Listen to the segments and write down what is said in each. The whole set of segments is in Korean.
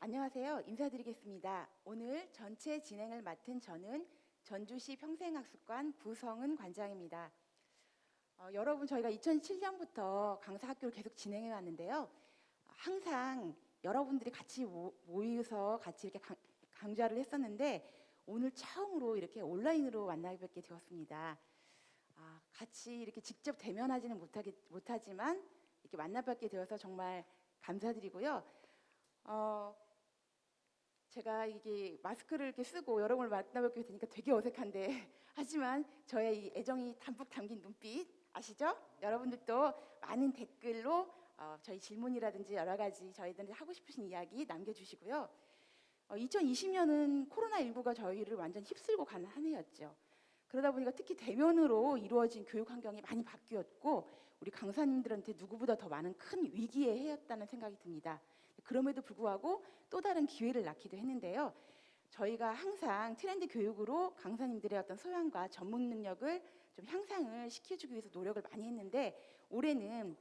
안녕하세요. 인사드리겠습니다. 오늘 전체 진행을 맡은 저는 전주시 평생학습관 구성은 관장입니다. 여러분, 저희가 2007년부터 강사학교를 계속 진행해 왔는데요. 항상 여러분들이 같이 모여서 같이 이렇게 강좌를 했었는데 오늘 처음으로 이렇게 온라인으로 만나뵙게 되었습니다. 같이 이렇게 직접 대면하지는 못하지만 이렇게 만나뵙게 되어서 정말 감사드리고요. 제가 이게 마스크를 이렇게 쓰고 여러분을 만나뵙게 되니까 되게 어색한데 하지만 저의 이 애정이 담뿍 담긴 눈빛 아시죠? 여러분들도 많은 댓글로 저희 질문이라든지 여러 가지 저희들이 하고 싶으신 이야기 남겨주시고요. 2020년은 코로나19가 저희를 완전 휩쓸고 가는 한 해였죠. 그러다 보니까 특히 대면으로 이루어진 교육 환경이 많이 바뀌었고 우리 강사님들한테 누구보다 더 많은 큰 위기의 해였다는 생각이 듭니다. 그럼에도 불구하고 또 다른 기회를 낳기도 했는데요. 저희가 항상 트렌드 교육으로 강사님들의 어떤 소양과 전문 능력을 좀 향상을 시켜주기 위해서 노력을 많이 했는데 올해는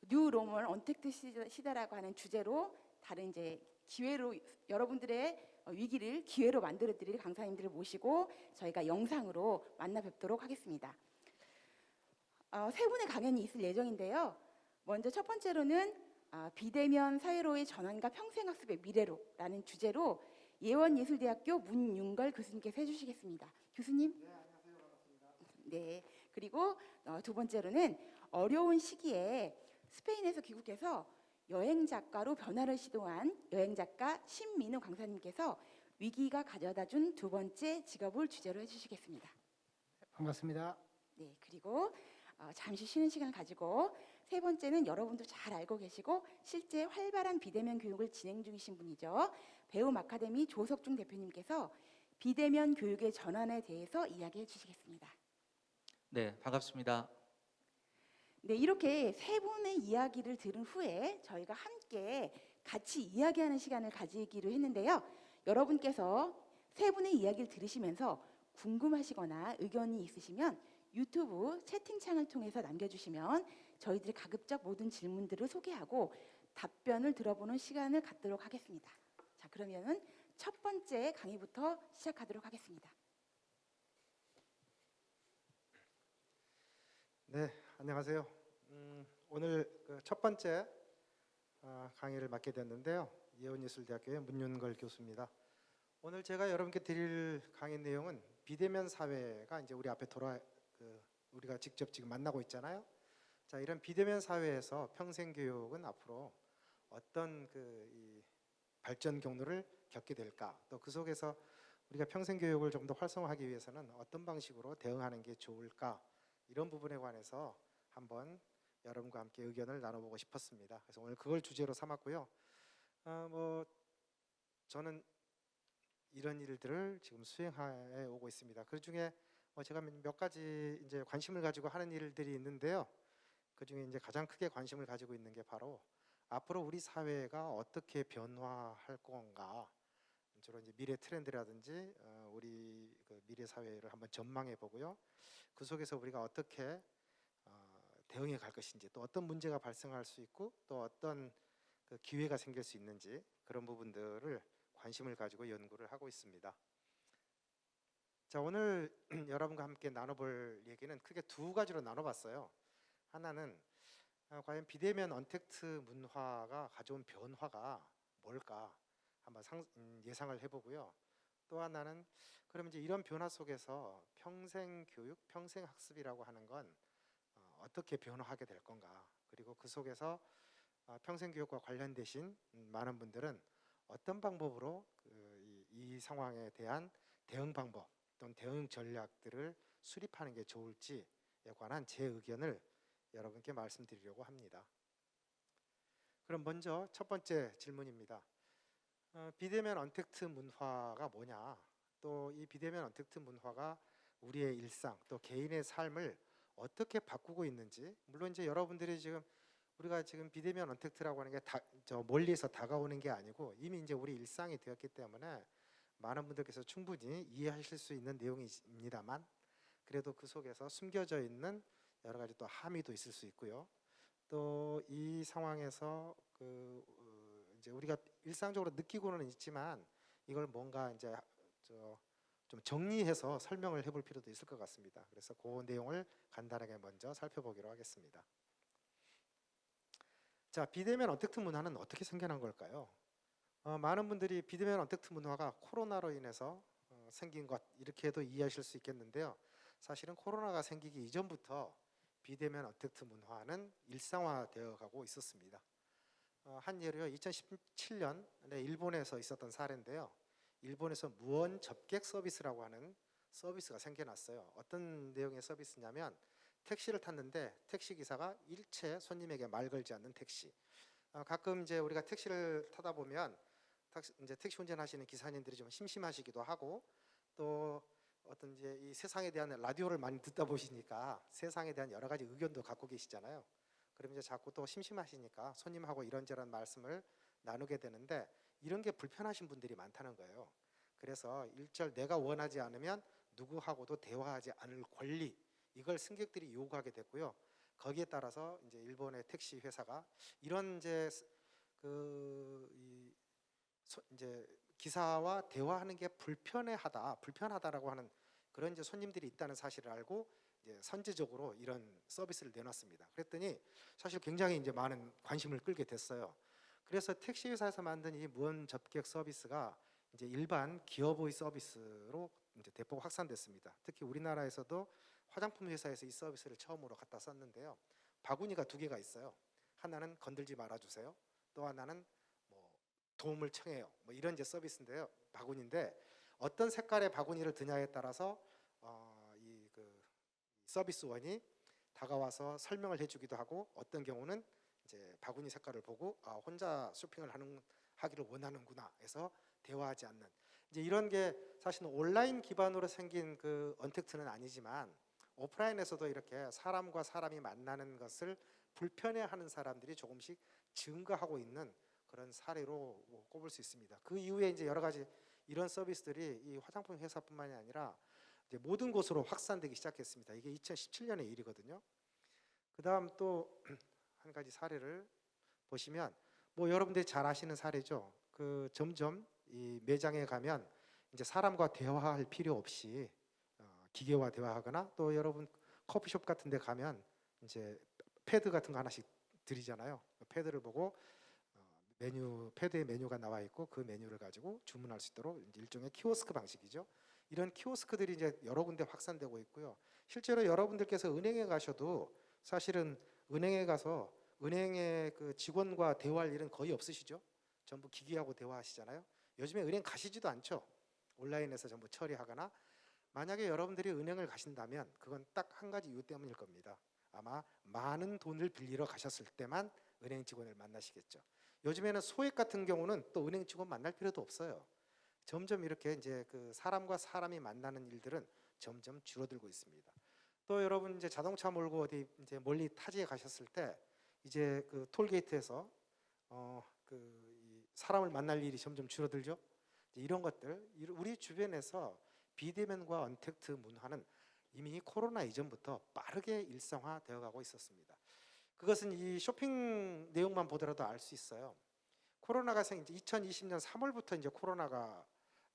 뉴 로멀 언택트 시대라고 하는 주제로 다른 이제 기회로 여러분들의 위기를 기회로 만들어드릴 강사님들을 모시고 저희가 영상으로 만나 뵙도록 하겠습니다. 세 분의 강연이 있을 예정인데요. 먼저 첫 번째로는 비대면 사회로의 전환과 평생학습의 미래로라는 주제로 예원예술대학교 문윤걸 교수님께서 해주시겠습니다. 교수님. 네, 안녕하세요. 반갑습니다. 네. 그리고 두 번째로는 어려운 시기에 스페인에서 귀국해서 여행 작가로 변화를 시도한 여행 작가 신민우 강사님께서 위기가 가져다준 두 번째 직업을 주제로 해주시겠습니다. 반갑습니다. 네. 그리고 잠시 쉬는 시간을 가지고 세 번째는 여러분도 잘 알고 계시고 실제 활발한 비대면 교육을 진행 중이신 분이죠. 배움 아카데미 조석중 대표님께서 비대면 교육의 전환에 대해서 이야기해 주시겠습니다. 네, 반갑습니다. 네, 이렇게 세 분의 이야기를 들은 후에 저희가 함께 같이 이야기하는 시간을 가지기로 했는데요. 여러분께서 세 분의 이야기를 들으시면서 궁금하시거나 의견이 있으시면 유튜브 채팅창을 통해서 남겨주시면 저희들이 가급적 모든 질문들을 소개하고 답변을 들어보는 시간을 갖도록 하겠습니다. 자, 그러면은 첫 번째 강의부터 시작하도록 하겠습니다. 네, 안녕하세요. 오늘 첫 번째 강의를 맡게 됐는데요. 예원예술대학교의 문윤걸 교수입니다. 오늘 제가 여러분께 드릴 강의 내용은 비대면 사회가 이제 우리 앞에 우리가 직접 지금 만나고 있잖아요. 자, 이런 비대면 사회에서 평생교육은 앞으로 어떤 이 발전 경로를 겪게 될까? 또 그 속에서 우리가 평생교육을 좀 더 활성화하기 위해서는 어떤 방식으로 대응하는 게 좋을까? 이런 부분에 관해서 한번 여러분과 함께 의견을 나눠보고 싶었습니다. 그래서 오늘 그걸 주제로 삼았고요. 저는 이런 일들을 지금 수행해 오고 있습니다. 그 중에 제가 몇 가지 이제 관심을 가지고 하는 일들이 있는데요. 그 중에 이제 가장 크게 관심을 가지고 있는 게 바로 앞으로 우리 사회가 어떻게 변화할 건가, 주로 이제 미래 트렌드라든지 우리 미래 사회를 한번 전망해 보고요. 그 속에서 우리가 어떻게 대응해 갈 것인지, 또 어떤 문제가 발생할 수 있고 또 어떤 기회가 생길 수 있는지 그런 부분들을 관심을 가지고 연구를 하고 있습니다. 자, 오늘 여러분과 함께 나눠볼 얘기는 크게 두 가지로 나눠봤어요. 하나는 과연 비대면 언택트 문화가 가져온 변화가 뭘까 한번 예상을 해보고요. 또 하나는 그럼 이제 이런 변화 속에서 평생교육, 평생학습이라고 하는 건 어떻게 변화하게 될 건가, 그리고 그 속에서 평생교육과 관련되신 많은 분들은 어떤 방법으로 이 상황에 대한 대응 방법 또는 대응 전략들을 수립하는 게 좋을지에 관한 제 의견을 여러분께 말씀드리려고 합니다. 그럼 먼저 첫 번째 질문입니다. 비대면 언택트 문화가 뭐냐, 또 이 비대면 언택트 문화가 우리의 일상 또 개인의 삶을 어떻게 바꾸고 있는지. 물론 이제 여러분들이 우리가 지금 비대면 언택트라고 하는 게 저 멀리서 다가오는 게 아니고 이미 이제 우리 일상이 되었기 때문에 많은 분들께서 충분히 이해하실 수 있는 내용입니다만, 그래도 그 속에서 숨겨져 있는 여러 가지 또 함의도 있을 수 있고요. 또 이 상황에서 이제 우리가 일상적으로 느끼고는 있지만 이걸 뭔가 이제 좀 정리해서 설명을 해볼 필요도 있을 것 같습니다. 그래서 그 내용을 간단하게 먼저 살펴보기로 하겠습니다. 자, 비대면 언택트 문화는 어떻게 생겨난 걸까요? 많은 분들이 비대면 언택트 문화가 코로나로 인해서 생긴 것 이렇게도 이해하실 수 있겠는데요. 사실은 코로나가 생기기 이전부터 비대면 언택트 문화는 일상화되어 가고 있었습니다. 한 예로요, 2017년에 일본에서 있었던 사례인데요. 일본에서 무원 접객 서비스라고 하는 서비스가 생겨났어요. 어떤 내용의 서비스냐면 택시를 탔는데 택시 기사가 일체 손님에게 말 걸지 않는 택시. 가끔 이제 우리가 택시를 타다 보면 이제 택시 운전하시는 기사님들이 좀 심심하시기도 하고 또 어떤 이제 이 세상에 대한 라디오를 많이 듣다 보시니까 세상에 대한 여러 가지 의견도 갖고 계시잖아요. 그러면 이제 자꾸 또 심심하시니까 손님하고 이런저런 말씀을 나누게 되는데 이런 게 불편하신 분들이 많다는 거예요. 그래서 일절 내가 원하지 않으면 누구하고도 대화하지 않을 권리, 이걸 승객들이 요구하게 됐고요. 거기에 따라서 이제 일본의 택시 회사가 이런 이제 이제 기사와 대화하는 게 불편하다라고 하는 그런 이제 손님들이 있다는 사실을 알고 이제 선제적으로 이런 서비스를 내놨습니다. 그랬더니 사실 굉장히 이제 많은 관심을 끌게 됐어요. 그래서 택시 회사에서 만든 이 무원 접객 서비스가 이제 일반 기어보이 서비스로 이제 대폭 확산됐습니다. 특히 우리나라에서도 화장품 회사에서 이 서비스를 처음으로 갖다 썼는데요. 바구니가 두 개가 있어요. 하나는 건들지 말아주세요. 또 하나는 뭐 도움을 청해요. 뭐 이런 이제 서비스인데요. 바구니인데 어떤 색깔의 바구니를 드냐에 따라서 이 서비스원이 다가와서 설명을 해주기도 하고 어떤 경우는 이제 바구니 색깔을 보고 혼자 쇼핑을 하기를 원하는구나 해서 대화하지 않는 이제 이런 게 사실은 온라인 기반으로 생긴 그 언택트는 아니지만 오프라인에서도 이렇게 사람과 사람이 만나는 것을 불편해하는 사람들이 조금씩 증가하고 있는 그런 사례로 꼽을 수 있습니다. 그 이후에 이제 여러 가지 이런 서비스들이 이 화장품 회사뿐만이 아니라 이제 모든 곳으로 확산되기 시작했습니다. 이게 2017년의 일이거든요. 그다음 또 한 가지 사례를 보시면 뭐 여러분들이 잘 아시는 사례죠. 그 점점 이 매장에 가면 이제 사람과 대화할 필요 없이 기계와 대화하거나 또 여러분 커피숍 같은 데 가면 이제 패드 같은 거 하나씩 드리잖아요. 패드를 보고 패드에 메뉴가 나와 있고 그 메뉴를 가지고 주문할 수 있도록 일종의 키오스크 방식이죠. 이런 키오스크들이 이제 여러 군데 확산되고 있고요. 실제로 여러분들께서 은행에 가셔도 사실은 은행에 가서 은행의 그 직원과 대화할 일은 거의 없으시죠. 전부 기기하고 대화하시잖아요. 요즘에 은행 가시지도 않죠. 온라인에서 전부 처리하거나 만약에 여러분들이 은행을 가신다면 그건 딱 한 가지 이유 때문일 겁니다. 아마 많은 돈을 빌리러 가셨을 때만 은행 직원을 만나시겠죠. 요즘에는 소액 같은 경우는 또 은행 직원 만날 필요도 없어요. 점점 이렇게 이제 그 사람과 사람이 만나는 일들은 점점 줄어들고 있습니다. 또 여러분 이제 자동차 몰고 어디 이제 멀리 타지에 가셨을 때 이제 그 톨게이트에서 이 사람을 만날 일이 점점 줄어들죠. 이런 것들 우리 주변에서 비대면과 언택트 문화는 이미 코로나 이전부터 빠르게 일상화되어 가고 있었습니다. 그것은 이 쇼핑 내용만 보더라도 알 수 있어요. 코로나가 이제 2020년 3월부터 이제 코로나가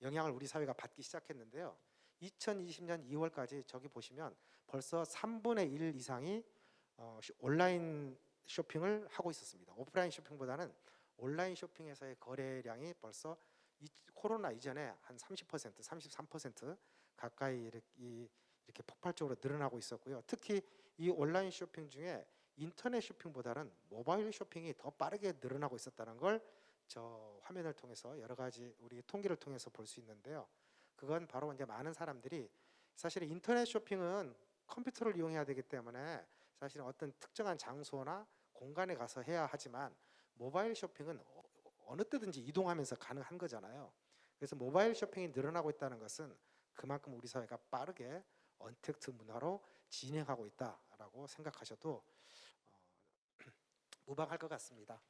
영향을 우리 사회가 받기 시작했는데요. 2020년 2월까지 저기 보시면 벌써 3분의 1 이상이 온라인 쇼핑을 하고 있었습니다. 오프라인 쇼핑보다는 온라인 쇼핑에서의 거래량이 벌써 코로나 이전에 한 30%, 33% 가까이 이렇게 폭발적으로 늘어나고 있었고요. 특히 이 온라인 쇼핑 중에 인터넷 쇼핑보다는 모바일 쇼핑이 더 빠르게 늘어나고 있었다는 걸 저 화면을 통해서 여러 가지 우리 통계를 통해서 볼 수 있는데요. 그건 바로 이제 많은 사람들이 사실 인터넷 쇼핑은 컴퓨터를 이용해야 되기 때문에 사실 어떤 특정한 장소나 공간에 가서 해야 하지만 모바일 쇼핑은 어느 때든지 이동하면서 가능한 거잖아요. 그래서 모바일 쇼핑이 늘어나고 있다는 것은 그만큼 우리 사회가 빠르게 언택트 문화로 진행하고 있다라고 생각하셔도 무방할 것 같습니다.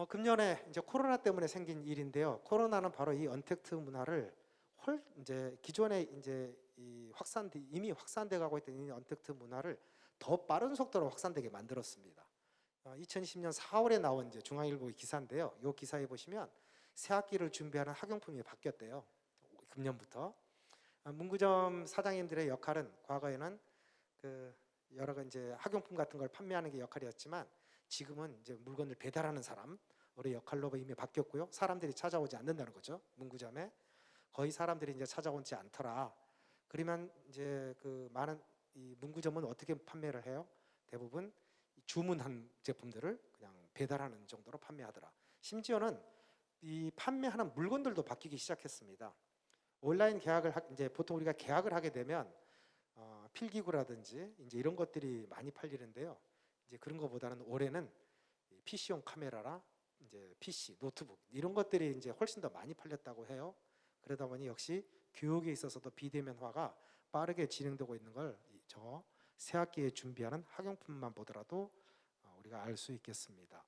금년에 이제 코로나 때문에 생긴 일인데요. 코로나는 바로 이 언택트 문화를 이제 기존에 이제 이미 확산돼 가고 있던 이 언택트 문화를 더 빠른 속도로 확산되게 만들었습니다. 2020년 4월에 나온 이제 중앙일보 기사인데요. 이 기사에 보시면 새 학기를 준비하는 학용품이 바뀌었대요. 금년부터. 문구점 사장님들의 역할은 과거에는 그 여러 가지 이제 학용품 같은 걸 판매하는 게 역할이었지만 지금은 이제 물건을 배달하는 사람의 역할로 이미 바뀌었고요. 사람들이 찾아오지 않는다는 거죠. 문구점에 거의 사람들이 이제 찾아오지 않더라. 그러면 이제 그 많은 이 문구점은 어떻게 판매를 해요? 대부분 주문한 제품들을 그냥 배달하는 정도로 판매하더라. 심지어는 이 판매하는 물건들도 바뀌기 시작했습니다. 온라인 계약을 이제 보통 우리가 계약을 하게 되면 필기구라든지 이제 이런 것들이 많이 팔리는데요. 이제 그런 것보다는 올해는 PC용 카메라라 이제 PC, 노트북 이런 것들이 이제 훨씬 더 많이 팔렸다고 해요. 그러다 보니 역시 교육에 있어서도 비대면화가 빠르게 진행되고 있는 걸 저 새학기에 준비하는 학용품만 보더라도 우리가 알 수 있겠습니다.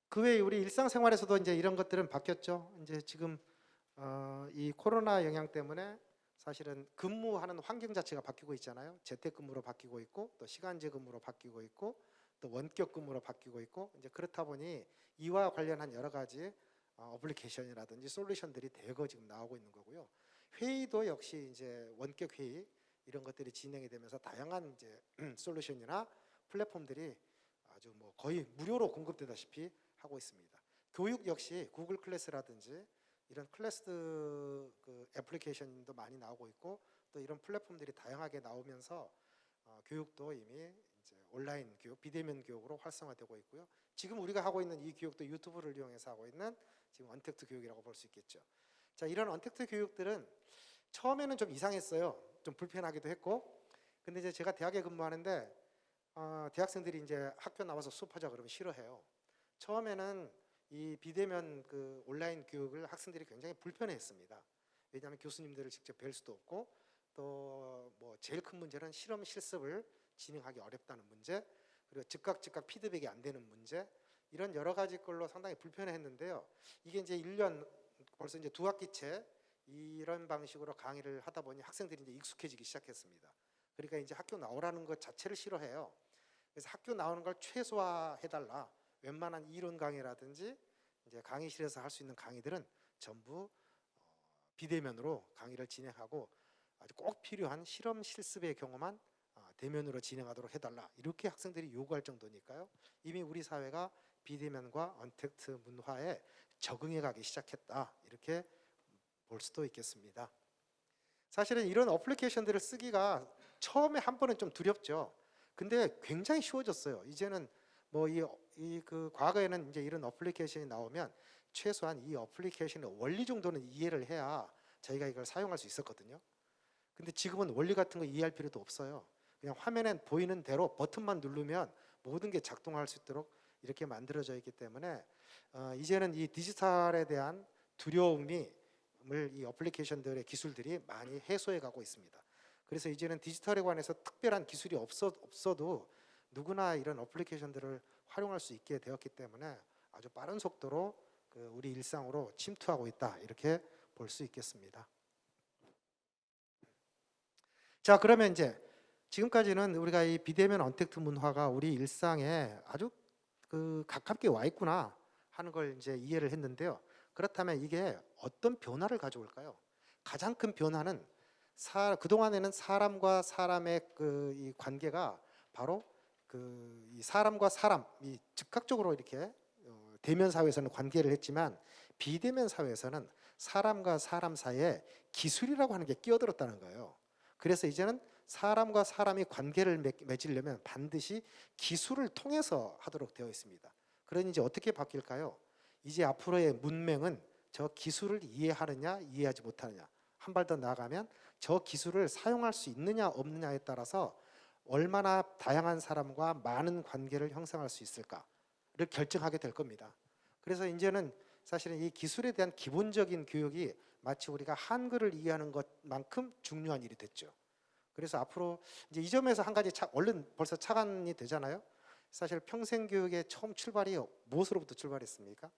그 외에 우리 일상생활에서도 이제 이런 것들은 바뀌었죠. 이제 지금 이 코로나 영향 때문에 사실은 근무하는 환경 자체가 바뀌고 있잖아요. 재택근무로 바뀌고 있고 또 시간제 근무로 바뀌고 있고 또 원격 근무로 바뀌고 있고 이제 그렇다 보니 이와 관련한 여러 가지 어플리케이션이라든지 솔루션들이 대거 지금 나오고 있는 거고요. 회의도 역시 이제 원격 회의 이런 것들이 진행이 되면서 다양한 이제 솔루션이나 플랫폼들이 아주 뭐 거의 무료로 공급되다시피 하고 있습니다. 교육 역시 구글 클래스라든지 이런 클래스 그 애플리케이션도 많이 나오고 있고 또 이런 플랫폼들이 다양하게 나오면서 교육도 이미 이제 온라인 교육, 비대면 교육으로 활성화되고 있고요. 지금 우리가 하고 있는 이 교육도 유튜브를 이용해서 하고 있는 지금 언택트 교육이라고 볼 수 있겠죠. 자, 이런 언택트 교육들은 처음에는 좀 이상했어요. 좀 불편하기도 했고, 근데 이제 제가 대학에 근무하는데 대학생들이 이제 학교 나와서 수업하자 그러면 싫어해요. 처음에는 이 비대면 그 온라인 교육을 학생들이 굉장히 불편해했습니다. 왜냐하면 교수님들을 직접 뵐 수도 없고 또 뭐 제일 큰 문제는 실험 실습을 진행하기 어렵다는 문제, 그리고 즉각 피드백이 안 되는 문제, 이런 여러 가지 걸로 상당히 불편해했는데요. 이게 이제 1년 벌써 이제 2학기째 이런 방식으로 강의를 하다 보니 학생들이 이제 익숙해지기 시작했습니다. 그러니까 이제 학교 나오라는 것 자체를 싫어해요. 그래서 학교 나오는 걸 최소화해달라. 웬만한 이론 강의라든지 이제 강의실에서 할 수 있는 강의들은 전부 비대면으로 강의를 진행하고 아주 꼭 필요한 실험 실습의 경우만 대면으로 진행하도록 해달라. 이렇게 학생들이 요구할 정도니까요. 이미 우리 사회가 비대면과 언택트 문화에 적응해 가기 시작했다. 이렇게 볼 수도 있겠습니다. 사실은 이런 어플리케이션들을 쓰기가 처음에 한 번은 좀 두렵죠. 근데 굉장히 쉬워졌어요. 이제는 뭐 그 과거에는 이제 이런 어플리케이션이 나오면 최소한 이 어플리케이션의 원리 정도는 이해를 해야 저희가 이걸 사용할 수 있었거든요. 근데 지금은 원리 같은 거 이해할 필요도 없어요. 그냥 화면에 보이는 대로 버튼만 누르면 모든 게 작동할 수 있도록 이렇게 만들어져 있기 때문에 이제는 이 디지털에 대한 두려움을 이 어플리케이션들의 기술들이 많이 해소해 가고 있습니다. 그래서 이제는 디지털에 관해서 특별한 기술이 없어도 누구나 이런 어플리케이션들을 활용할 수 있게 되었기 때문에 아주 빠른 속도로 우리 일상으로 침투하고 있다. 이렇게 볼 수 있겠습니다. 자, 그러면 이제 지금까지는 우리가 이 비대면 언택트 문화가 우리 일상에 아주 가깝게 와 있구나 하는 걸 이제 이해를 했는데요. 그렇다면 이게 어떤 변화를 가져올까요? 가장 큰 변화는 그동안에는 사람과 사람의 이 관계가 바로 이 사람과 사람이 즉각적으로 이렇게 대면 사회에서는 관계를 했지만 비대면 사회에서는 사람과 사람 사이에 기술이라고 하는 게 끼어들었다는 거예요. 그래서 이제는 사람과 사람이 관계를 맺으려면 반드시 기술을 통해서 하도록 되어 있습니다. 그러니 이제 어떻게 바뀔까요? 이제 앞으로의 문명은 저 기술을 이해하느냐 이해하지 못하느냐, 한 발 더 나아가면 저 기술을 사용할 수 있느냐 없느냐에 따라서 얼마나 다양한 사람과 많은 관계를 형성할 수 있을까를 결정하게 될 겁니다. 그래서 이제는 사실은 이 기술에 대한 기본적인 교육이 마치 우리가 한글을 이해하는 것만큼 중요한 일이 됐죠. 그래서 앞으로 이제 이 점에서 한 가지 얼른 벌써 착안이 되잖아요. 사실 평생교육의 처음 출발이 무엇으로부터 출발했습니까?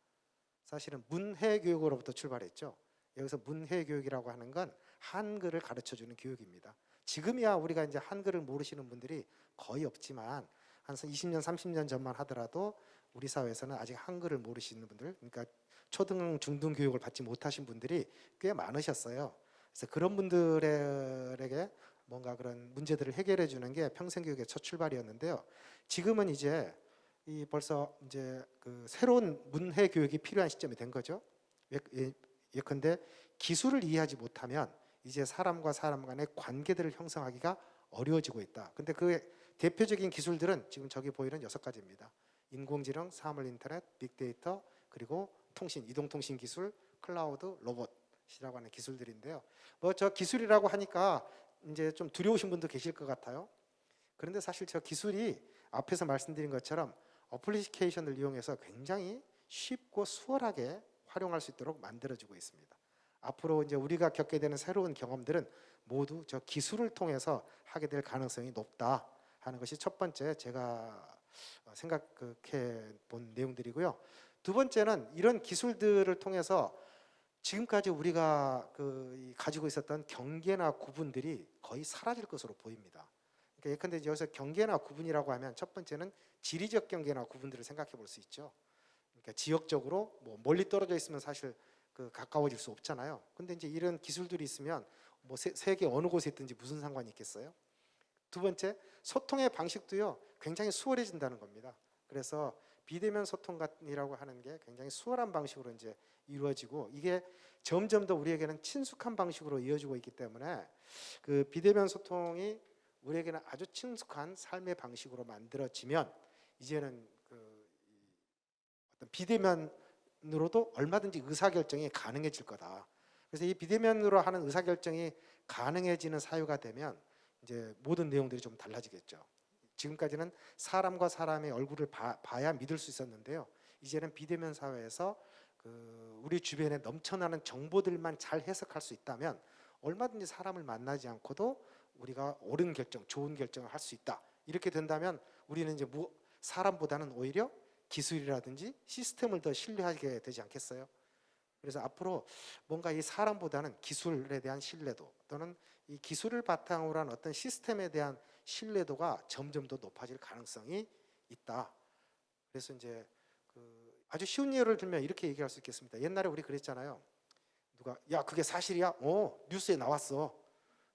사실은 문해교육으로부터 출발했죠. 여기서 문해교육이라고 하는 건 한글을 가르쳐주는 교육입니다. 지금이야 우리가 이제 한글을 모르시는 분들이 거의 없지만 한 20년, 30년 전만 하더라도 우리 사회에서는 아직 한글을 모르시는 분들, 그러니까 초등, 중등 교육을 받지 못하신 분들이 꽤 많으셨어요. 그래서 그런 분들에게 뭔가 그런 문제들을 해결해 주는 게 평생교육의 첫 출발이었는데요. 지금은 이제 이 벌써 이제 그 새로운 문해 교육이 필요한 시점이 된 거죠. 예컨대 기술을 이해하지 못하면 이제 사람과 사람 간의 관계들을 형성하기가 어려워지고 있다. 근데 그 대표적인 기술들은 지금 저기 보이는 6가지입니다. 인공지능, 사물인터넷, 빅데이터, 그리고 통신, 이동통신 기술, 클라우드, 로봇이라고 하는 기술들인데요. 뭐 저 기술이라고 하니까 이제 좀 두려우신 분도 계실 것 같아요. 그런데 사실 저 기술이 앞에서 말씀드린 것처럼 어플리케이션을 이용해서 굉장히 쉽고 수월하게 활용할 수 있도록 만들어지고 있습니다. 앞으로 이제 우리가 겪게 되는 새로운 경험들은 모두 저 기술을 통해서 하게 될 가능성이 높다 하는 것이 첫 번째 제가 생각해 본 내용들이고요. 두 번째는 이런 기술들을 통해서 지금까지 우리가 가지고 있었던 경계나 구분들이 거의 사라질 것으로 보입니다. 그러니까 예컨대 여기서 경계나 구분이라고 하면 첫 번째는 지리적 경계나 구분들을 생각해 볼 수 있죠. 그러니까 지역적으로 뭐 멀리 떨어져 있으면 사실 가까워질 수 없잖아요. 근데 이제 이런 기술들이 있으면 뭐 세계 어느 곳에 있든지 무슨 상관이 있겠어요? 두 번째, 소통의 방식도요 굉장히 수월해진다는 겁니다. 그래서 비대면 소통이라고 하는 게 굉장히 수월한 방식으로 이제 이루어지고 이게 점점 더 우리에게는 친숙한 방식으로 이어지고 있기 때문에 그 비대면 소통이 우리에게는 아주 친숙한 삶의 방식으로 만들어지면 이제는 어떤 비대면으로도 얼마든지 의사결정이 가능해질 거다. 그래서 이 비대면으로 하는 의사결정이 가능해지는 사유가 되면 이제 모든 내용들이 좀 달라지겠죠. 지금까지는 사람과 사람의 얼굴을 봐야 믿을 수 있었는데요. 이제는 비대면 사회에서 우리 주변에 넘쳐나는 정보들만 잘 해석할 수 있다면 얼마든지 사람을 만나지 않고도 우리가 옳은 결정, 좋은 결정을 할 수 있다. 이렇게 된다면 우리는 이제 사람보다는 오히려 기술이라든지 시스템을 더 신뢰하게 되지 않겠어요? 그래서 앞으로 뭔가 이 사람보다는 기술에 대한 신뢰도 또는 이 기술을 바탕으로 한 어떤 시스템에 대한 신뢰도가 점점 더 높아질 가능성이 있다. 그래서 이제 아주 쉬운 예를 들면 이렇게 얘기할 수 있겠습니다. 옛날에 우리 그랬잖아요. 누가 야 그게 사실이야? 뉴스에 나왔어.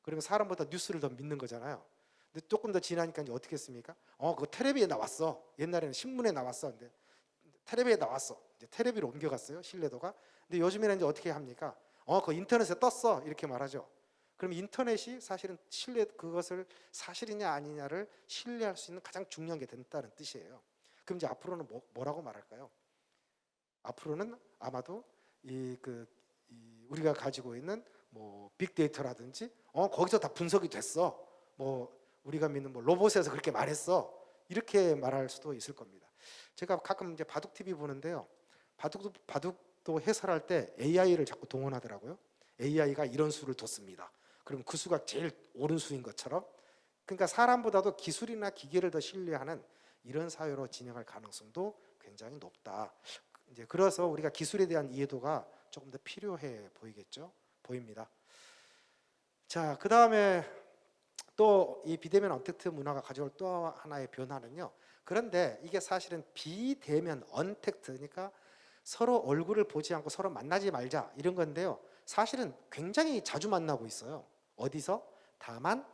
그러면 사람보다 뉴스를 더 믿는 거잖아요. 근데 조금 더 지나니까 이제 어떻게 했습니까? 그거 텔레비에 나왔어. 옛날에는 신문에 나왔어. 근데 텔레비에 나왔어. 이제 텔레비로 옮겨갔어요. 신뢰도가. 근데 요즘에는 이제 어떻게 합니까? 그거 인터넷에 떴어. 이렇게 말하죠. 그럼 인터넷이 사실은 그것을 사실이냐 아니냐를 신뢰할 수 있는 가장 중요한 게 된다는 뜻이에요. 그럼 이제 앞으로는 뭐라고 말할까요? 앞으로는 아마도 우리가 가지고 있는 뭐 빅데이터라든지 거기서 다 분석이 됐어. 뭐 우리가 믿는 뭐 로봇에서 그렇게 말했어. 이렇게 말할 수도 있을 겁니다. 제가 가끔 이제 바둑 TV 보는데요. 바둑도 해설할 때 AI를 자꾸 동원하더라고요. AI가 이런 수를 뒀습니다. 그럼 그 수가 제일 옳은 수인 것처럼. 그러니까 사람보다도 기술이나 기계를 더 신뢰하는 이런 사회로 진행할 가능성도 굉장히 높다. 이제 그래서 우리가 기술에 대한 이해도가 조금 더 필요해 보입니다. 자, 그 다음에 또 이 비대면 언택트 문화가 가져올 또 하나의 변화는요. 그런데 이게 사실은 비대면 언택트, 그러니까 서로 얼굴을 보지 않고 서로 만나지 말자 이런 건데요. 사실은 굉장히 자주 만나고 있어요. 어디서? 다만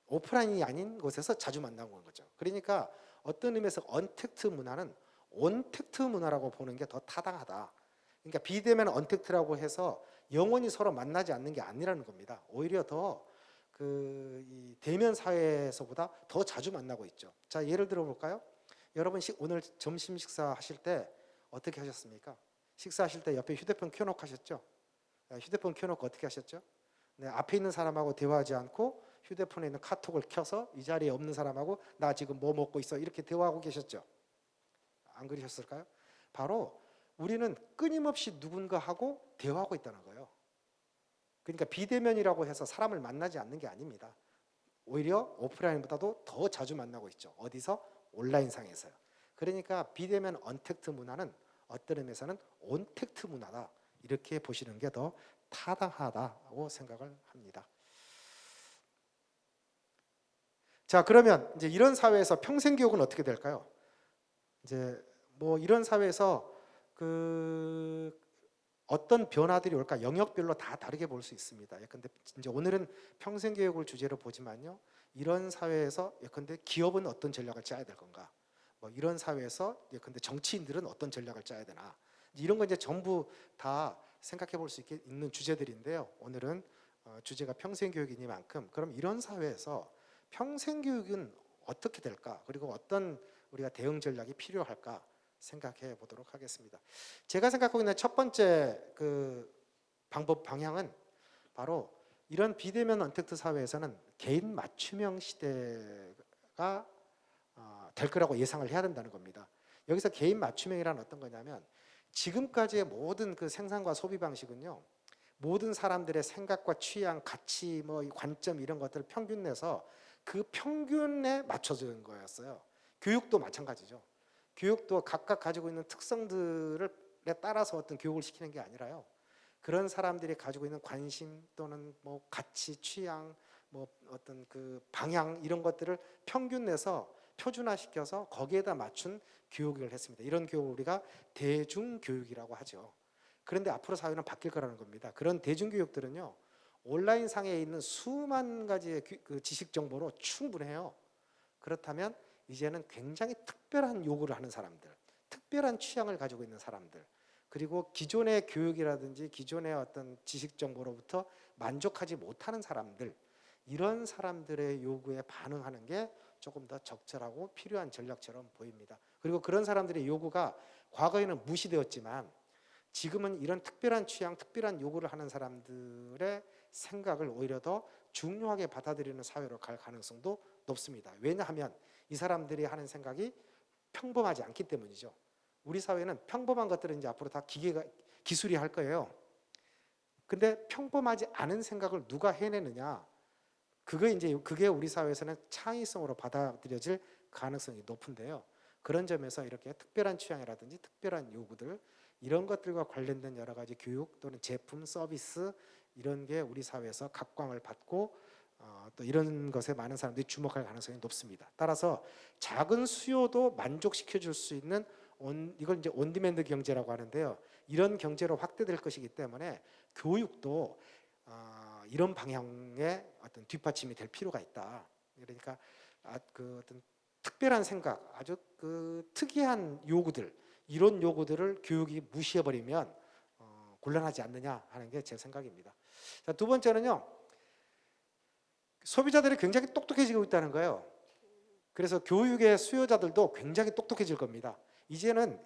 오프라인이 아닌 곳에서 자주 만나고 있는 거죠. 그러니까 어떤 의미에서 언택트 문화는 온택트 문화라고 보는 게 더 타당하다. 그러니까 비대면 언택트라고 해서 영원히 서로 만나지 않는 게 아니라는 겁니다. 오히려 더 이 대면 사회에서보다 더 자주 만나고 있죠. 자, 예를 들어 볼까요? 여러분 오늘 점심 식사하실 때 어떻게 하셨습니까? 식사하실 때 옆에 휴대폰 켜놓고 하셨죠? 휴대폰 켜놓고 어떻게 하셨죠? 네, 앞에 있는 사람하고 대화하지 않고 휴대폰에 있는 카톡을 켜서 이 자리에 없는 사람하고 나 지금 뭐 먹고 있어 이렇게 대화하고 계셨죠? 안 그러셨을까요? 바로 우리는 끊임없이 누군가하고 대화하고 있다는 거예요. 그러니까 비대면이라고 해서 사람을 만나지 않는 게 아닙니다. 오히려 오프라인보다도 더 자주 만나고 있죠. 어디서? 온라인상에서요. 그러니까 비대면 언택트 문화는 어떤 의미에서는 온택트 문화다. 이렇게 보시는 게 더 타당하다고 생각을 합니다. 자, 그러면 이제 이런 사회에서 평생 교육은 어떻게 될까요? 이제 뭐 이런 사회에서 그 어떤 변화들이 올까 영역별로 다 다르게 볼 수 있습니다. 예컨대 이제 오늘은 평생 교육을 주제로 보지만요. 이런 사회에서 예컨대 기업은 어떤 전략을 짜야 될 건가? 뭐 이런 사회에서 예컨대 정치인들은 어떤 전략을 짜야 되나? 이런 거 이제 전부 다 생각해 볼 수 있는 주제들인데요. 오늘은 주제가 평생 교육이니만큼 그럼 이런 사회에서 평생 교육은 어떻게 될까? 그리고 어떤 우리가 대응 전략이 필요할까? 생각해 보도록 하겠습니다. 제가 생각하고 있는 첫 번째 그 방향은 바로 이런 비대면 언택트 사회에서는 개인 맞춤형 시대가 될 거라고 예상을 해야 된다는 겁니다. 여기서 개인 맞춤형이란 어떤 거냐면 지금까지의 모든 그 생산과 소비 방식은요. 모든 사람들의 생각과 취향, 가치, 뭐 관점 이런 것들을 평균 내서 그 평균에 맞춰주는 거였어요. 교육도 마찬가지죠. 교육도 각각 가지고 있는 특성들에 따라서 어떤 교육을 시키는 게 아니라요. 그런 사람들이 가지고 있는 관심 또는 뭐 가치, 취향, 뭐 어떤 그 방향 이런 것들을 평균 내서 표준화시켜서 거기에다 맞춘 교육을 했습니다. 이런 교육을 우리가 대중교육이라고 하죠. 그런데 앞으로 사회는 바뀔 거라는 겁니다. 그런 대중교육들은요. 온라인 상에 있는 수만 가지의 그 지식 정보로 충분해요. 그렇다면 이제는 굉장히 특별한 요구를 하는 사람들, 특별한 취향을 가지고 있는 사람들, 그리고 기존의 교육이라든지 기존의 어떤 지식 정보로부터 만족하지 못하는 사람들, 이런 사람들의 요구에 반응하는 게 조금 더 적절하고 필요한 전략처럼 보입니다. 그리고 그런 사람들의 요구가 과거에는 무시되었지만 지금은 이런 특별한 취향, 특별한 요구를 하는 사람들의 생각을 오히려 더 중요하게 받아들이는 사회로 갈 가능성도 높습니다. 왜냐하면 이 사람들이 하는 생각이 평범하지 않기 때문이죠. 우리 사회는 평범한 것들은 이제 앞으로 다 기술이 할 거예요. 근데 평범하지 않은 생각을 누가 해내느냐? 그게 우리 사회에서는 창의성으로 받아들여질 가능성이 높은데요. 그런 점에서 이렇게 특별한 취향이라든지 특별한 요구들 이런 것들과 관련된 여러 가지 교육 또는 제품, 서비스 이런 게 우리 사회에서 각광을 받고 또 이런 것에 많은 사람들이 주목할 가능성이 높습니다. 따라서 작은 수요도 만족시켜 줄 수 있는 이걸 이제 온디맨드 경제라고 하는데요. 이런 경제로 확대될 것이기 때문에 교육도 이런 방향의 어떤 뒷받침이 될 필요가 있다. 그러니까 그 어떤 특별한 생각, 아주 그 특이한 요구들 이런 요구들을 교육이 무시해버리면 곤란하지 않느냐 하는 게 제 생각입니다. 자, 두 번째는요. 소비자들이 굉장히 똑똑해지고 있다는 거예요. 그래서 교육의 수요자들도 굉장히 똑똑해질 겁니다. 이제는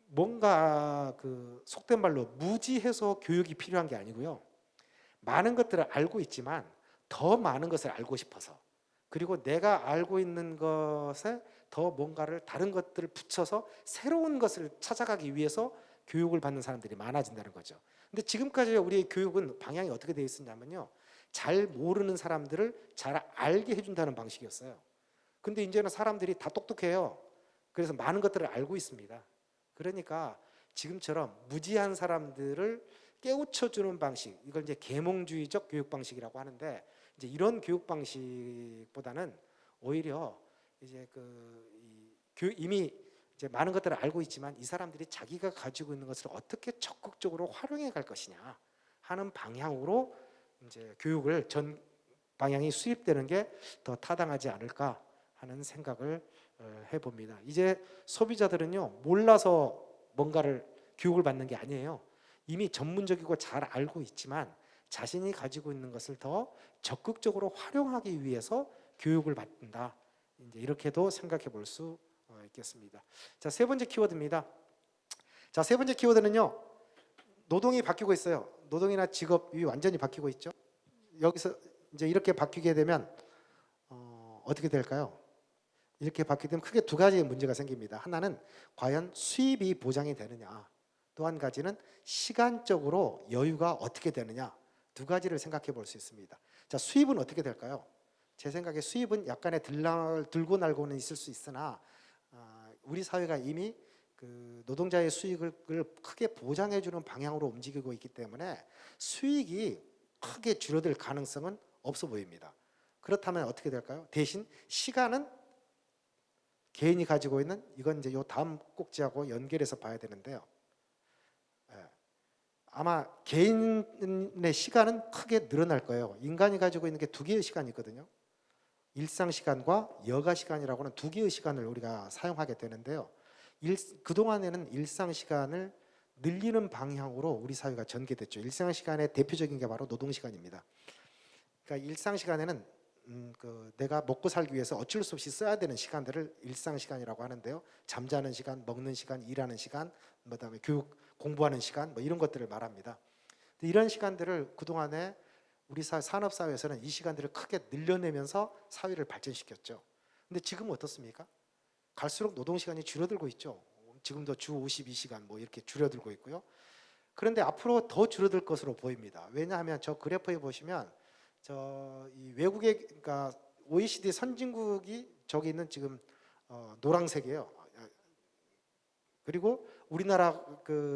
뭔가 그 속된 말로 무지해서 교육이 필요한 게 아니고요. 많은 것들을 알고 있지만 더 많은 것을 알고 싶어서 그리고 내가 알고 있는 것에 더 뭔가를 다른 것들을 붙여서 새로운 것을 찾아가기 위해서 교육을 받는 사람들이 많아진다는 거죠. 근데 지금까지 우리의 교육은 방향이 어떻게 되어 있었냐면요. 잘 모르는 사람들을 잘 알게 해준다는 방식이었어요. 근데 이제는 사람들이 다 똑똑해요. 그래서 많은 것들을 알고 있습니다. 그러니까 지금처럼 무지한 사람들을 깨우쳐주는 방식, 이걸 이제 계몽주의적 교육 방식이라고 하는데 이제 이런 교육 방식보다는 오히려 이제 이미 이제 많은 것들을 알고 있지만 이 사람들이 자기가 가지고 있는 것을 어떻게 적극적으로 활용해 갈 것이냐 하는 방향으로 이제 교육을 전 방향이 수립되는 게 더 타당하지 않을까 하는 생각을 해봅니다. 이제 소비자들은요 몰라서 뭔가를 교육을 받는 게 아니에요. 이미 전문적이고 잘 알고 있지만 자신이 가지고 있는 것을 더 적극적으로 활용하기 위해서 교육을 받는다. 이제 이렇게도 생각해 볼 수 있겠습니다. 자, 세 번째 키워드입니다. 자, 세 번째 키워드는요. 노동이 바뀌고 있어요. 노동이나 직업이 완전히 바뀌고 있죠. 여기서 이제 이렇게 바뀌게 되면 어떻게 될까요? 이렇게 바뀌게 되면 크게 두 가지의 문제가 생깁니다. 하나는 과연 수입이 보장이 되느냐. 또 한 가지는 시간적으로 여유가 어떻게 되느냐. 두 가지를 생각해 볼 수 있습니다. 자, 수입은 어떻게 될까요? 제 생각에 수입은 약간의 들고 날고는 있을 수 있으나 우리 사회가 이미 그 노동자의 수익을 크게 보장해 주는 방향으로 움직이고 있기 때문에 수익이 크게 줄어들 가능성은 없어 보입니다. 그렇다면 어떻게 될까요? 대신 시간은 개인이 가지고 있는, 이건 이제 요 다음 꼭지하고 연결해서 봐야 되는데요. 아마 개인의 시간은 크게 늘어날 거예요. 인간이 가지고 있는 게 두 개의 시간이 있거든요. 일상 시간과 여가 시간이라고 하는 두 개의 시간을 우리가 사용하게 되는데요. 그동안에는 일상 시간을 늘리는 방향으로 우리 사회가 전개됐죠. 일상 시간의 대표적인 게 바로 노동 시간입니다. 그러니까 일상 시간에는 내가 먹고 살기 위해서 어쩔 수 없이 써야 되는 시간들을 일상 시간이라고 하는데요. 잠자는 시간, 먹는 시간, 일하는 시간, 그다음에 공부하는 시간, 뭐 이런 것들을 말합니다. 이런 시간들을 그동안에 우리 산업 사회에서는 이 시간들을 크게 늘려내면서 사회를 발전시켰죠. 근데 지금은 어떻습니까? 갈수록 노동 시간이 줄어들고 있죠. 지금도 주 52시간 뭐 이렇게 줄어들고 있고요. 그런데 앞으로 더 줄어들 것으로 보입니다. 왜냐하면 저 그래프에 보시면 이 외국의, 그러니까 OECD 선진국이 저기 있는 지금 노란색이에요. 그리고 우리나라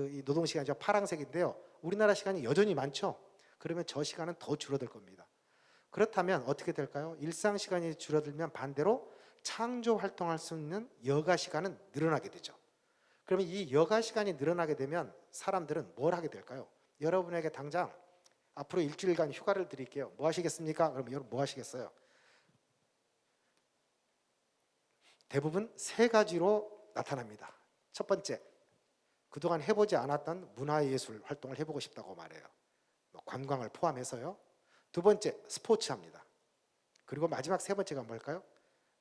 이 노동 시간이 저 파란색인데요. 우리나라 시간이 여전히 많죠. 그러면 저 시간은 더 줄어들 겁니다. 그렇다면 어떻게 될까요? 일상 시간이 줄어들면 반대로 창조 활동할 수 있는 여가 시간은 늘어나게 되죠. 그러면 이 여가 시간이 늘어나게 되면 사람들은 뭘 하게 될까요? 여러분에게 당장 앞으로 일주일간 휴가를 드릴게요. 뭐 하시겠습니까? 그럼 여러분 뭐 하시겠어요? 대부분 세 가지로 나타납니다. 첫 번째, 그동안 해보지 않았던 문화예술 활동을 해보고 싶다고 말해요. 관광을 포함해서요. 두 번째, 스포츠합니다. 그리고 마지막 세 번째가 뭘까요?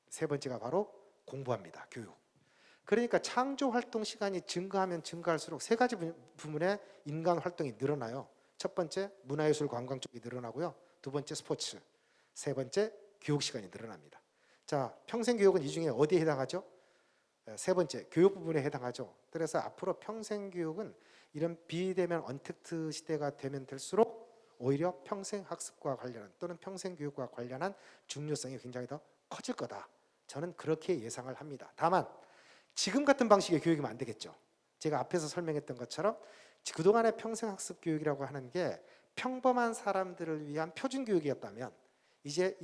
세 번째가 바로 공부합니다. 교육. 그러니까 창조 활동 시간이 증가하면 증가할수록 세 가지 부문의 인간 활동이 늘어나요. 첫 번째, 문화예술 관광 쪽이 늘어나고요. 두 번째, 스포츠. 세 번째, 교육 시간이 늘어납니다. 자, 평생교육은 이 중에 어디에 해당하죠? 세 번째, 교육 부분에 해당하죠. 그래서 앞으로 평생교육은 이런 비대면 언택트 시대가 되면 될수록 오히려 평생학습과 관련한 또는 평생교육과 관련한 중요성이 굉장히 더 커질 거다. 저는 그렇게 예상을 합니다. 다만 지금 같은 방식의 교육이면 안 되겠죠. 제가 앞에서 설명했던 것처럼 그동안의 평생학습 교육이라고 하는 게 평범한 사람들을 위한 표준교육이었다면 이제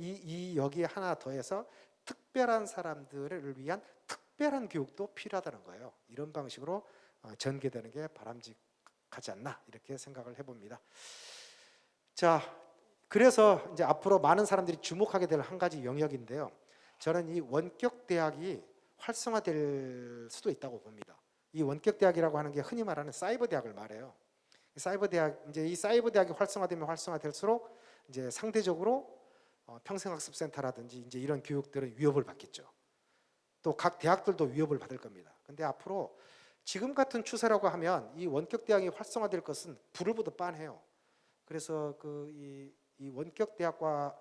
여기에 하나 더해서 특별한 사람들을 위한 특별한 교육도 필요하다는 거예요. 이런 방식으로 전개되는 게 바람직하지 않나 이렇게 생각을 해봅니다. 자, 그래서 이제 앞으로 많은 사람들이 주목하게 될 한 가지 영역인데요. 저는 이 원격 대학이 활성화될 수도 있다고 봅니다. 이 원격 대학이라고 하는 게 흔히 말하는 사이버 대학을 말해요. 사이버 대학, 이제 이 사이버 대학이 활성화되면 활성화될수록 이제 상대적으로 평생학습센터라든지 이제 이런 교육들은 위협을 받겠죠. 또 각 대학들도 위협을 받을 겁니다. 근데 앞으로 지금 같은 추세라고 하면 이 원격 대학이 활성화될 것은 불을 보듯 뻔해요. 그래서 이 원격 대학과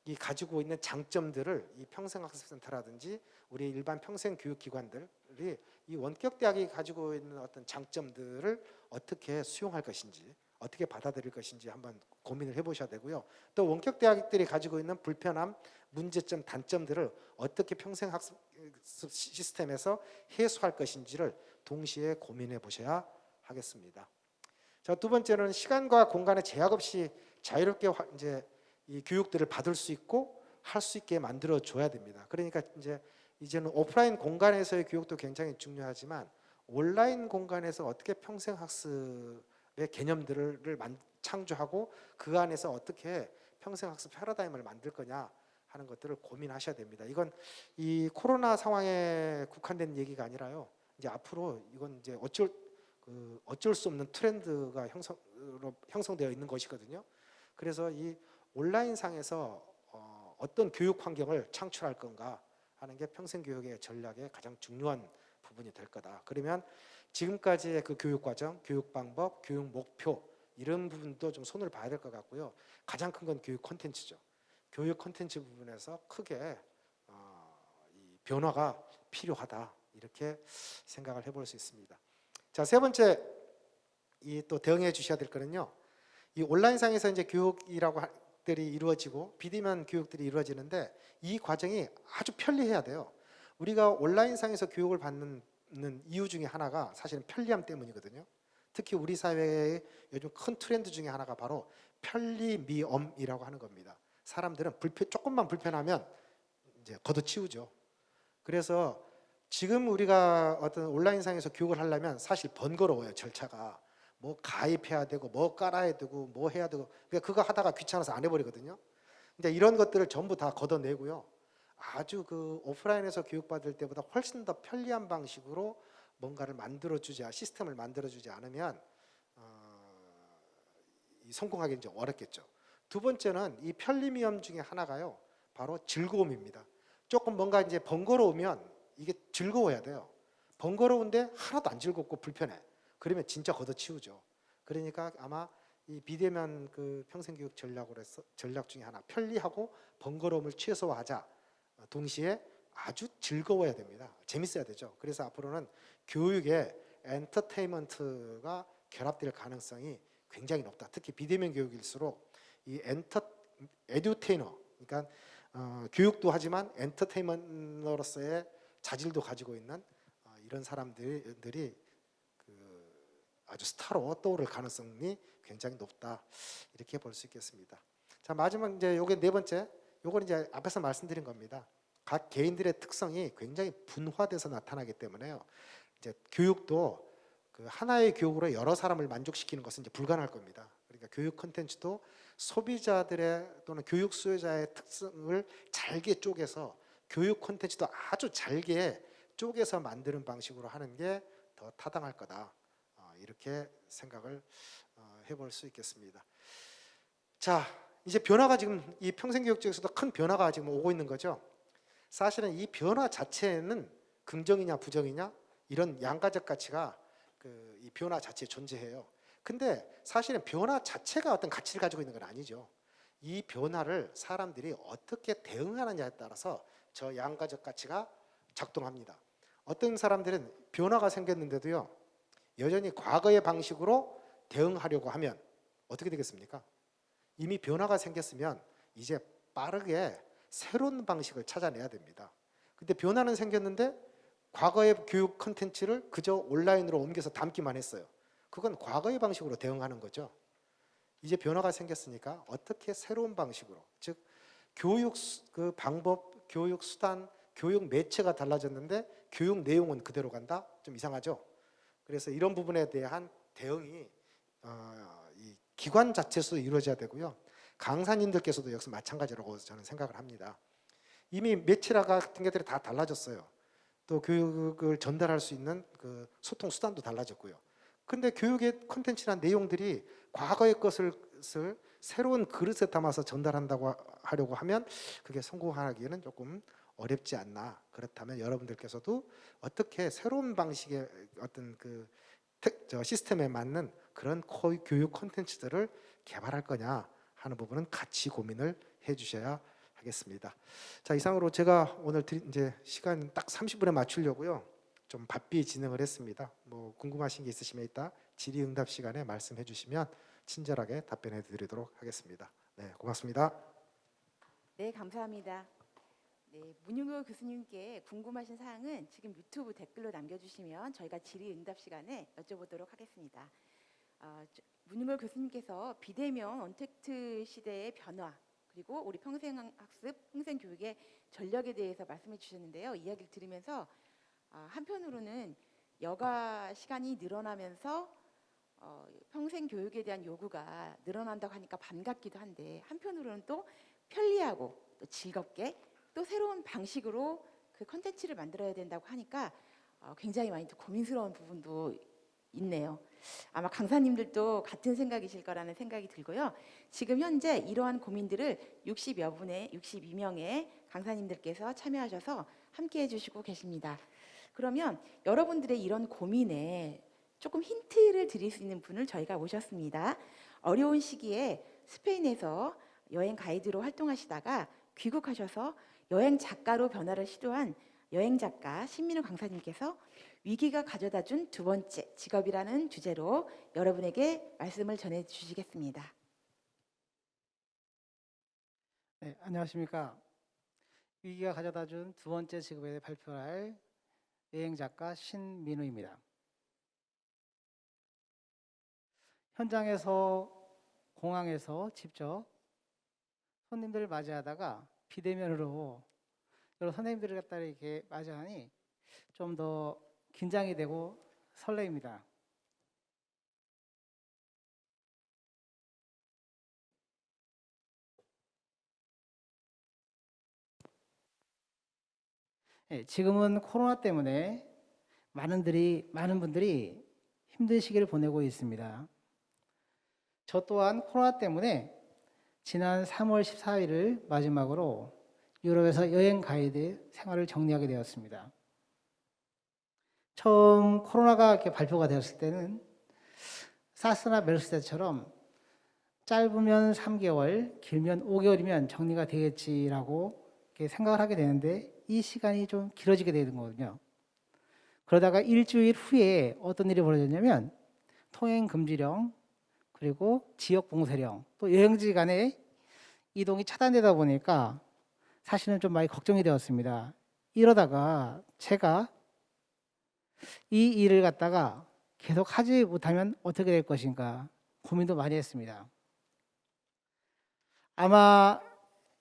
이 가지고 있는 장점들을 이 평생학습센터라든지 우리 일반 평생교육기관들이 이 원격 대학이 가지고 있는 어떤 장점들을 어떻게 수용할 것인지, 어떻게 받아들일 것인지 한번 고민을 해보셔야 되고요. 또 원격 대학들이 가지고 있는 불편함, 문제점, 단점들을 어떻게 평생학습 시스템에서 해소할 것인지를 동시에 고민해 보셔야 하겠습니다. 자, 두 번째는 시간과 공간의 제약 없이 자유롭게 이제 이 교육들을 받을 수 있고 할 수 있게 만들어 줘야 됩니다. 그러니까 이제는 오프라인 공간에서의 교육도 굉장히 중요하지만 온라인 공간에서 어떻게 평생학습의 개념들을 창조하고 그 안에서 어떻게 평생학습 패러다임을 만들 거냐 하는 것들을 고민하셔야 됩니다. 이건 이 코로나 상황에 국한된 얘기가 아니라요. 이제 앞으로 이건 이제 어쩔 수 없는 트렌드가 형성되어 있는 것이거든요. 그래서 이 온라인상에서 어떤 교육 환경을 창출할 건가 하는 게 평생교육의 전략의 가장 중요한 부분이 될 거다. 그러면 지금까지의 그 교육 과정, 교육 방법, 교육 목표 이런 부분도 좀 손을 봐야 될 것 같고요. 가장 큰 건 교육 콘텐츠죠. 교육 콘텐츠 부분에서 크게 이 변화가 필요하다 이렇게 생각을 해볼 수 있습니다. 자, 세 번째 이 또 대응해 주셔야 될 거는요. 이 온라인상에서 이제 교육이라고 들이 이루어지고 비대면 교육들이 이루어지는데 이 과정이 아주 편리해야 돼요. 우리가 온라인상에서 교육을 받는 이유 중에 하나가 사실은 편리함 때문이거든요. 특히 우리 사회의 요즘 큰 트렌드 중에 하나가 바로 편리미엄이라고 하는 겁니다. 사람들은 조금만 불편하면 이제 걷어치우죠. 그래서 지금 우리가 어떤 온라인상에서 교육을 하려면 사실 번거로워요. 절차가 뭐 가입해야 되고 뭐 깔아야 되고 뭐 해야 되고, 그러니까 그거 하다가 귀찮아서 안 해버리거든요. 근데 이런 것들을 전부 다 걷어내고요. 아주 그 오프라인에서 교육받을 때보다 훨씬 더 편리한 방식으로 뭔가를 시스템을 만들어주지 않으면 이 성공하기는 좀 어렵겠죠. 두 번째는 이 편리 위험 중에 하나가요, 바로 즐거움입니다. 조금 뭔가 이제 번거로우면 이게 즐거워야 돼요. 번거로운데 하나도 안 즐겁고 불편해. 그러면 진짜 걷어치우죠. 그러니까 아마 이 비대면 그 평생교육 전략 중에 하나, 편리하고 번거로움을 최소화하자. 동시에 아주 즐거워야 됩니다. 재밌어야 되죠. 그래서 앞으로는 교육에 엔터테인먼트가 결합될 가능성이 굉장히 높다. 특히 비대면 교육일수록 이 에듀테이너, 그러니까 교육도 하지만 엔터테인먼트로서의 자질도 가지고 있는 이런 사람들이 아주 스타로 떠오를 가능성이 굉장히 높다, 이렇게 볼 수 있겠습니다. 자, 마지막 이제 요게 네 번째, 요건 이제 앞에서 말씀드린 겁니다. 각 개인들의 특성이 굉장히 분화돼서 나타나기 때문에요. 이제 교육도 그 하나의 교육으로 여러 사람을 만족시키는 것은 이제 불가능할 겁니다. 그러니까 교육 콘텐츠도 소비자들의 또는 교육 수요자의 특성을 잘게 쪼개서 교육 콘텐츠도 아주 잘게 쪼개서 만드는 방식으로 하는 게 더 타당할 거다. 이렇게 생각을 해볼 수 있겠습니다. 자, 이제 변화가 지금 이 평생교육 쪽에서도 큰 변화가 지금 오고 있는 거죠. 사실은 이 변화 자체는 긍정이냐 부정이냐 이런 양가적 가치가 이 변화 자체에 존재해요. 근데 사실은 변화 자체가 어떤 가치를 가지고 있는 건 아니죠. 이 변화를 사람들이 어떻게 대응하느냐에 따라서 저 양가적 가치가 작동합니다. 어떤 사람들은 변화가 생겼는데도요, 여전히 과거의 방식으로 대응하려고 하면 어떻게 되겠습니까? 이미 변화가 생겼으면 이제 빠르게 새로운 방식을 찾아내야 됩니다. 근데 변화는 생겼는데 과거의 교육 콘텐츠를 그저 온라인으로 옮겨서 담기만 했어요. 그건 과거의 방식으로 대응하는 거죠. 이제 변화가 생겼으니까 어떻게 새로운 방식으로, 즉 교육 그 방법, 교육 수단, 교육 매체가 달라졌는데 교육 내용은 그대로 간다? 좀 이상하죠. 그래서 이런 부분에 대한 대응이 이 기관 자체에서도 이루어져야 되고요. 강사님들께서도 역시 마찬가지라고 저는 생각을 합니다. 이미 매체라 같은 것들이 다 달라졌어요. 또 교육을 전달할 수 있는 그 소통 수단도 달라졌고요. 근데 교육의 콘텐츠나 내용들이 과거의 것을 새로운 그릇에 담아서 전달한다고 하려고 하면 그게 성공하기에는 조금 어렵지 않나. 그렇다면 여러분들께서도 어떻게 새로운 방식의 어떤 그 시스템에 맞는 그런 교육 콘텐츠들을 개발할 거냐 하는 부분은 같이 고민을 해주셔야 하겠습니다. 자, 이상으로 제가 오늘 이제 시간 딱 30분에 맞추려고요, 좀 바삐 진행을 했습니다. 뭐 궁금하신 게 있으시면 이따 질의응답 시간에 말씀해 주시면 친절하게 답변해 드리도록 하겠습니다. 네, 고맙습니다. 네, 감사합니다. 네, 문윤호 교수님께 궁금하신 사항은 지금 유튜브 댓글로 남겨주시면 저희가 질의응답 시간에 여쭤보도록 하겠습니다. 문윤호 교수님께서 비대면 언택트 시대의 변화, 그리고 우리 평생학습, 평생교육의 전략에 대해서 말씀해 주셨는데요. 이야기를 들으면서 한편으로는 여가 시간이 늘어나면서 평생교육에 대한 요구가 늘어난다고 하니까 반갑기도 한데, 한편으로는 또 편리하고 또 즐겁게 또 새로운 방식으로 그 컨텐츠를 만들어야 된다고 하니까 굉장히 많이 또 고민스러운 부분도 있네요. 아마 강사님들도 같은 생각이실 거라는 생각이 들고요. 지금 현재 이러한 고민들을 62명의 강사님들께서 참여하셔서 함께 해주시고 계십니다. 그러면 여러분들의 이런 고민에 조금 힌트를 드릴 수 있는 분을 저희가 모셨습니다. 어려운 시기에 스페인에서 여행 가이드로 활동하시다가 귀국하셔서 여행 작가로 변화를 시도한 여행 작가 신민우 강사님께서 위기가 가져다준 두 번째 직업이라는 주제로 여러분에게 말씀을 전해 주시겠습니다. 네, 안녕하십니까. 위기가 가져다준 두 번째 직업에 발표할 여행 작가 신민우입니다. 현장에서 공항에서 직접 손님들을 맞이하다가 비대면으로 여러 선생님들을 갖다 이렇게 맞이하니 좀 더 긴장이 되고 설레입니다. 예, 지금은 코로나 때문에 많은 분들이 힘든 시기를 보내고 있습니다. 저 또한 코로나 때문에 지난 3월 14일을 마지막으로 유럽에서 여행 가이드 생활을 정리하게 되었습니다. 처음 코로나가 이렇게 발표가 되었을 때는 사스나 메르스 때처럼 짧으면 3개월, 길면 5개월이면 정리가 되겠지라고 이렇게 생각을 하게 되는데 이 시간이 좀 길어지게 되는 거거든요. 그러다가 일주일 후에 어떤 일이 벌어졌냐면 통행 금지령, 그리고 지역 봉쇄령, 또 여행지 간의 이동이 차단되다 보니까 사실은 좀 많이 걱정이 되었습니다. 이러다가 제가 이 일을 갖다가 계속 하지 못하면 어떻게 될 것인가 고민도 많이 했습니다. 아마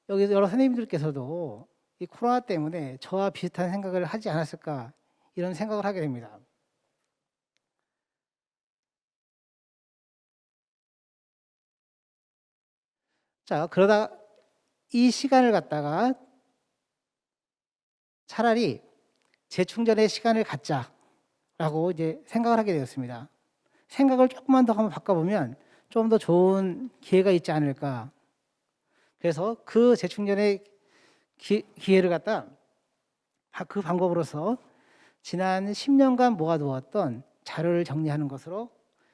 여기 여러 선생님들께서도 이 코로나 때문에 저와 비슷한 생각을 하지 않았을까 이런 생각을 하게 됩니다. 자, 그러다 이 시간을 갖다가 차라리 재충전의 시간을 갖자라고 이제 생각을 하게 되었습니다. 생각을 조금만 더 한번 바꿔보면 좀 더 좋은 기회가 있지 않을까. 그래서 그 재충전의 기회를 갖다 그 방법으로서 지난 10년간 모아두었던 자료를 정리하는 것으로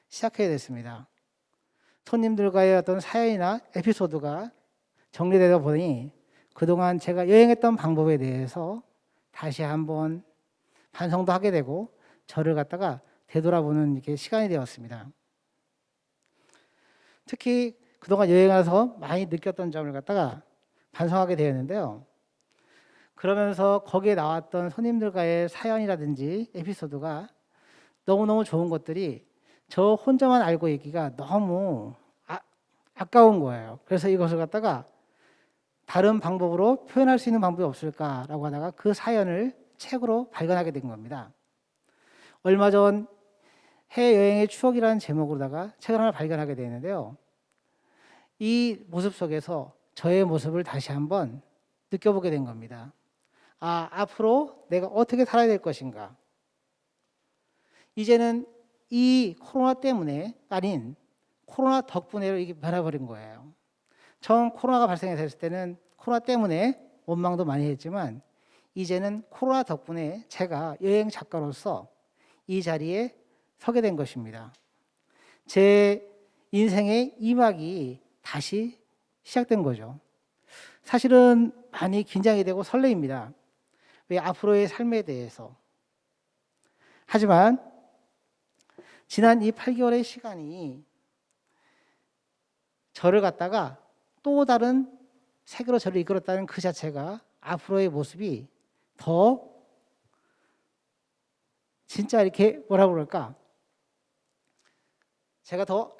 시작하게 됐습니다. 손님들과의 어떤 사연이나 에피소드가 정리되다 보니 그동안 제가 여행했던 방법에 대해서 다시 한번 반성도 하게 되고 저를 갖다가 되돌아보는 이렇게 시간이 되었습니다. 특히 그동안 여행하면서 많이 느꼈던 점을 갖다가 반성하게 되었는데요. 그러면서 거기에 나왔던 손님들과의 사연이라든지 에피소드가 너무너무 좋은 것들이 저 혼자만 알고 있기가 너무 아까운 거예요. 그래서 이것을 갖다가 다른 방법으로 표현할 수 있는 방법이 없을까라고 하다가 그 사연을 책으로 발견하게 된 겁니다. 얼마 전 해외여행의 추억이라는 제목으로다가 책을 하나 발견하게 되는데요. 이 모습 속에서 저의 모습을 다시 한번 느껴보게 된 겁니다. 아, 앞으로 내가 어떻게 살아야 될 것인가. 이제는 이 코로나 때문에 아닌 코로나 덕분에 이게 변해버린 거예요. 처음 코로나가 발생했을 때는 코로나 때문에 원망도 많이 했지만 이제는 코로나 덕분에 제가 여행 작가로서 이 자리에 서게 된 것입니다. 제 인생의 2막이 다시 시작된 거죠. 사실은 많이 긴장이 되고 설레입니다. 왜 앞으로의 삶에 대해서. 하지만 지난 이 8개월의 시간이 저를 갖다가 또 다른 세계로 저를 이끌었다는 그 자체가 앞으로의 모습이 더 진짜 이렇게 뭐라 그럴까? 제가 더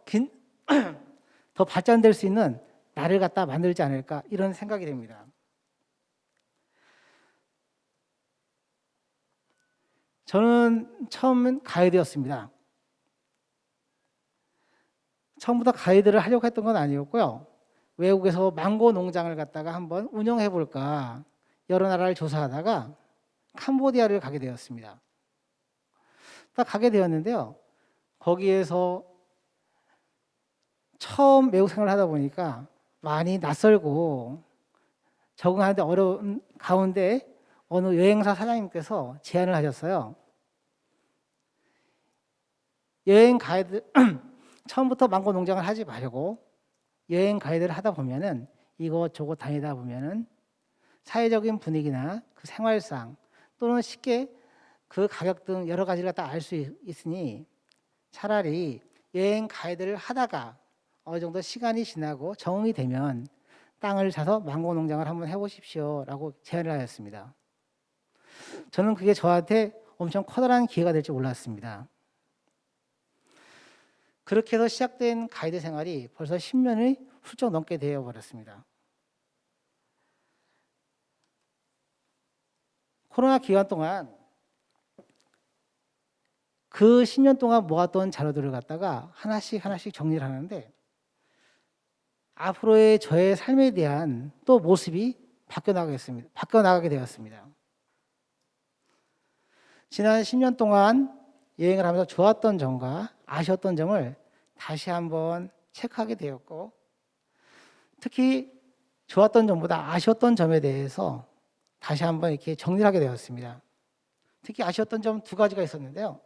발전될 수 있는 나를 갖다 만들지 않을까 이런 생각이 됩니다. 저는 처음엔 가이드였습니다. 처음부터 가이드를 하려고 했던 건 아니었고요. 외국에서 망고 농장을 갖다가 한번 운영해 볼까 여러 나라를 조사하다가 캄보디아를 가게 되었습니다. 딱 가게 되었는데요. 거기에서 처음 외국 생활을 하다 보니까 많이 낯설고 적응하는데 어려운 가운데 어느 여행사 사장님께서 제안을 하셨어요. 여행 가이드 처음부터 망고 농장을 하지 말고 여행 가이드를 하다 보면은 이곳저곳 다니다 보면은 사회적인 분위기나 그 생활상 또는 쉽게 그 가격 등 여러 가지를 다 알 수 있으니 차라리 여행 가이드를 하다가 어느 정도 시간이 지나고 적응이 되면 땅을 사서 망고 농장을 한번 해보십시오라고 제안을 하였습니다. 저는 그게 저한테 엄청 커다란 기회가 될지 몰랐습니다. 그렇게 해서 시작된 가이드 생활이 벌써 10년이 훌쩍 넘게 되어 버렸습니다. 코로나 기간 동안 그 10년 동안 모았던 자료들을 갖다가 하나씩 하나씩 정리를 하는데 앞으로의 저의 삶에 대한 또 모습이 바뀌어 나가게 되었습니다. 지난 10년 동안 여행을 하면서 좋았던 점과 아쉬웠던 점을 다시 한번 체크하게 되었고, 특히 좋았던 점보다 아쉬웠던 점에 대해서 다시 한번 이렇게 정리를 하게 되었습니다. 특히 아쉬웠던 점 두 가지가 있었는데요.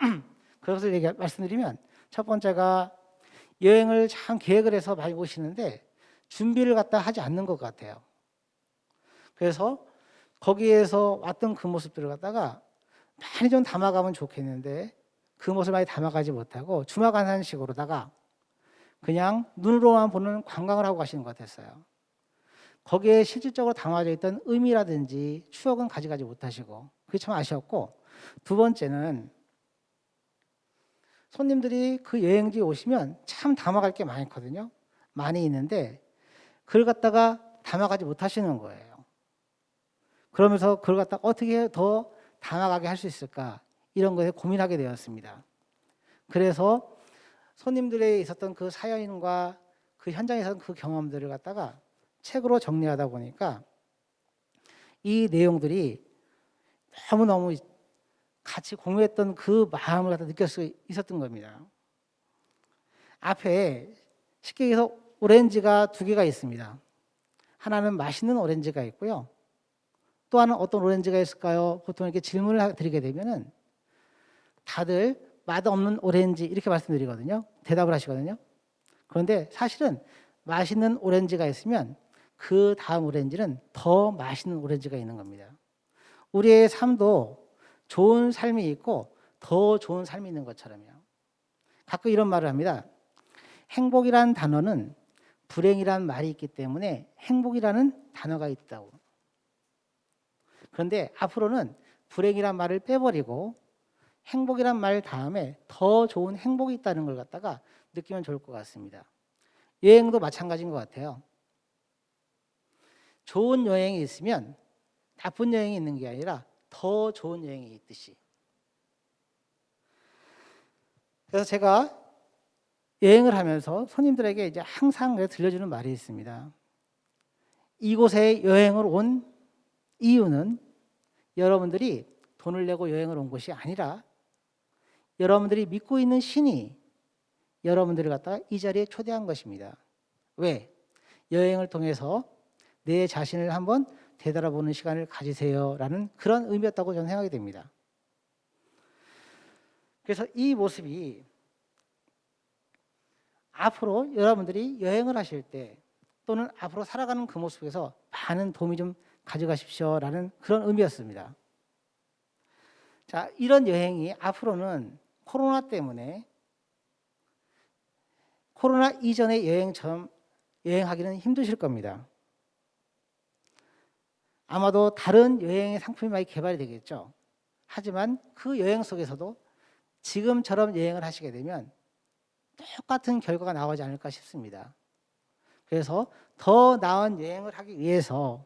그것을 말씀드리면, 첫 번째가 여행을 참 계획을 해서 많이 오시는데 준비를 갖다 하지 않는 것 같아요. 그래서 거기에서 왔던 그 모습들을 갖다가 많이 좀 담아가면 좋겠는데 그 모습을 많이 담아가지 못하고 주마간한식으로다가 그냥 눈으로만 보는 관광을 하고 가시는 것 같았어요. 거기에 실질적으로 담아져 있던 의미라든지 추억은 가져가지 못하시고, 그게 참 아쉬웠고, 두 번째는 손님들이 그 여행지에 오시면 참 담아갈 게 많거든요. 많이 있는데 그걸 갖다가 담아가지 못하시는 거예요. 그러면서 그걸 갖다가 어떻게 더 담아가게 할 수 있을까, 이런 것에 고민하게 되었습니다. 그래서 손님들의 있었던 그 사연과 그 현장에서 그 경험들을 갖다가 책으로 정리하다 보니까 이 내용들이 너무너무 같이 공유했던 그 마음을 갖다 느낄 수 있었던 겁니다. 앞에 쉽게 얘기해서 오렌지가 두 개가 있습니다. 하나는 맛있는 오렌지가 있고요. 또 하나는 어떤 오렌지가 있을까요? 보통 이렇게 질문을 드리게 되면은 다들 맛없는 오렌지 이렇게 말씀드리거든요. 대답을 하시거든요. 그런데 사실은 맛있는 오렌지가 있으면 그 다음 오렌지는 더 맛있는 오렌지가 있는 겁니다. 우리의 삶도 좋은 삶이 있고 더 좋은 삶이 있는 것처럼요. 가끔 이런 말을 합니다. 행복이란 단어는 불행이란 말이 있기 때문에 행복이라는 단어가 있다고. 그런데 앞으로는 불행이란 말을 빼버리고 행복이란 말 다음에 더 좋은 행복이 있다는 걸 갖다가 느끼면 좋을 것 같습니다. 여행도 마찬가지인 것 같아요. 좋은 여행이 있으면 나쁜 여행이 있는 게 아니라 더 좋은 여행이 있듯이. 그래서 제가 여행을 하면서 손님들에게 이제 항상 들려주는 말이 있습니다. 이곳에 여행을 온 이유는 여러분들이 돈을 내고 여행을 온 것이 아니라 여러분들이 믿고 있는 신이 여러분들을 갖다가 이 자리에 초대한 것입니다. 왜? 여행을 통해서 내 자신을 한번 되돌아보는 시간을 가지세요라는 그런 의미였다고 저는 생각이 됩니다. 그래서 이 모습이 앞으로 여러분들이 여행을 하실 때 또는 앞으로 살아가는 그 모습에서 많은 도움이 좀 가져가십시오라는 그런 의미였습니다. 자, 이런 여행이 앞으로는 코로나 때문에 코로나 이전의 여행처럼 여행하기는 힘드실 겁니다. 아마도 다른 여행의 상품이 많이 개발이 되겠죠. 하지만 그 여행 속에서도 지금처럼 여행을 하시게 되면 똑같은 결과가 나오지 않을까 싶습니다. 그래서 더 나은 여행을 하기 위해서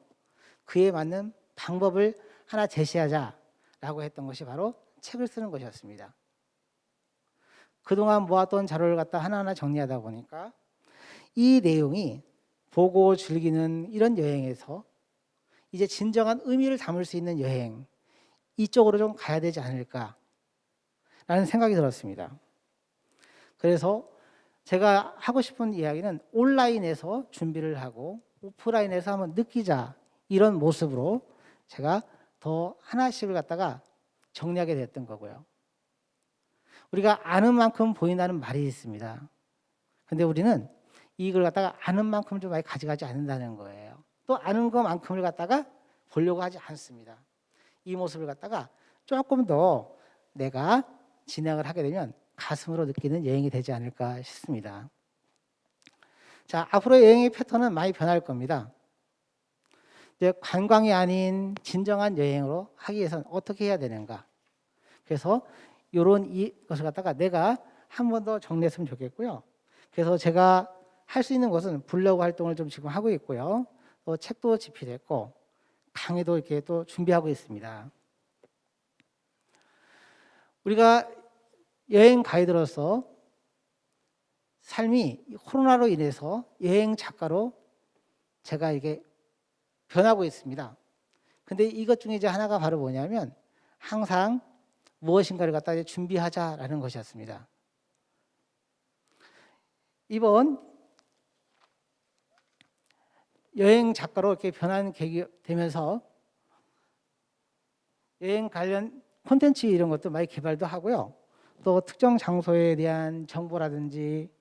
그에 맞는 방법을 하나 제시하자라고 했던 것이 바로 책을 쓰는 것이었습니다. 그동안 모았던 자료를 갖다 하나하나 정리하다 보니까 이 내용이 보고 즐기는 이런 여행에서 이제 진정한 의미를 담을 수 있는 여행, 이쪽으로 좀 가야 되지 않을까라는 생각이 들었습니다. 그래서 제가 하고 싶은 이야기는 온라인에서 준비를 하고 오프라인에서 한번 느끼자, 이런 모습으로 제가 더 하나씩을 갖다가 정리하게 됐던 거고요. 우리가 아는 만큼 보인다는 말이 있습니다. 근데 우리는 이걸 갖다가 아는 만큼 좀 많이 가져가지 않는다는 거예요. 또 아는 것만큼을 갖다가 보려고 하지 않습니다. 이 모습을 갖다가 조금 더 내가 진행을 하게 되면 가슴으로 느끼는 여행이 되지 않을까 싶습니다. 자, 앞으로 여행의 패턴은 많이 변할 겁니다. 이제 관광이 아닌 진정한 여행으로 하기 위해서는 어떻게 해야 되는가? 그래서 이런 것을 갖다가 내가 한 번 더 정리했으면 좋겠고요. 그래서 제가 할 수 있는 것은 블로그 활동을 좀 지금 하고 있고요. 또 책도 집필했고 강의도 이렇게 또 준비하고 있습니다. 우리가 여행 가이드로서 삶이 코로나로 인해서 여행 작가로 제가 이게 변하고 있습니다. 근데 이것 중에 이제 하나가 바로 뭐냐면 항상 무엇인가를 갖다 이제 준비하자라는 것이었습니다. 이번 여행 작가로 이렇게 변한 계기 되면서 여행 관련 콘텐츠 이런 것도 많이 개발도 하고요. 또 특정 장소에 대한 정보라든지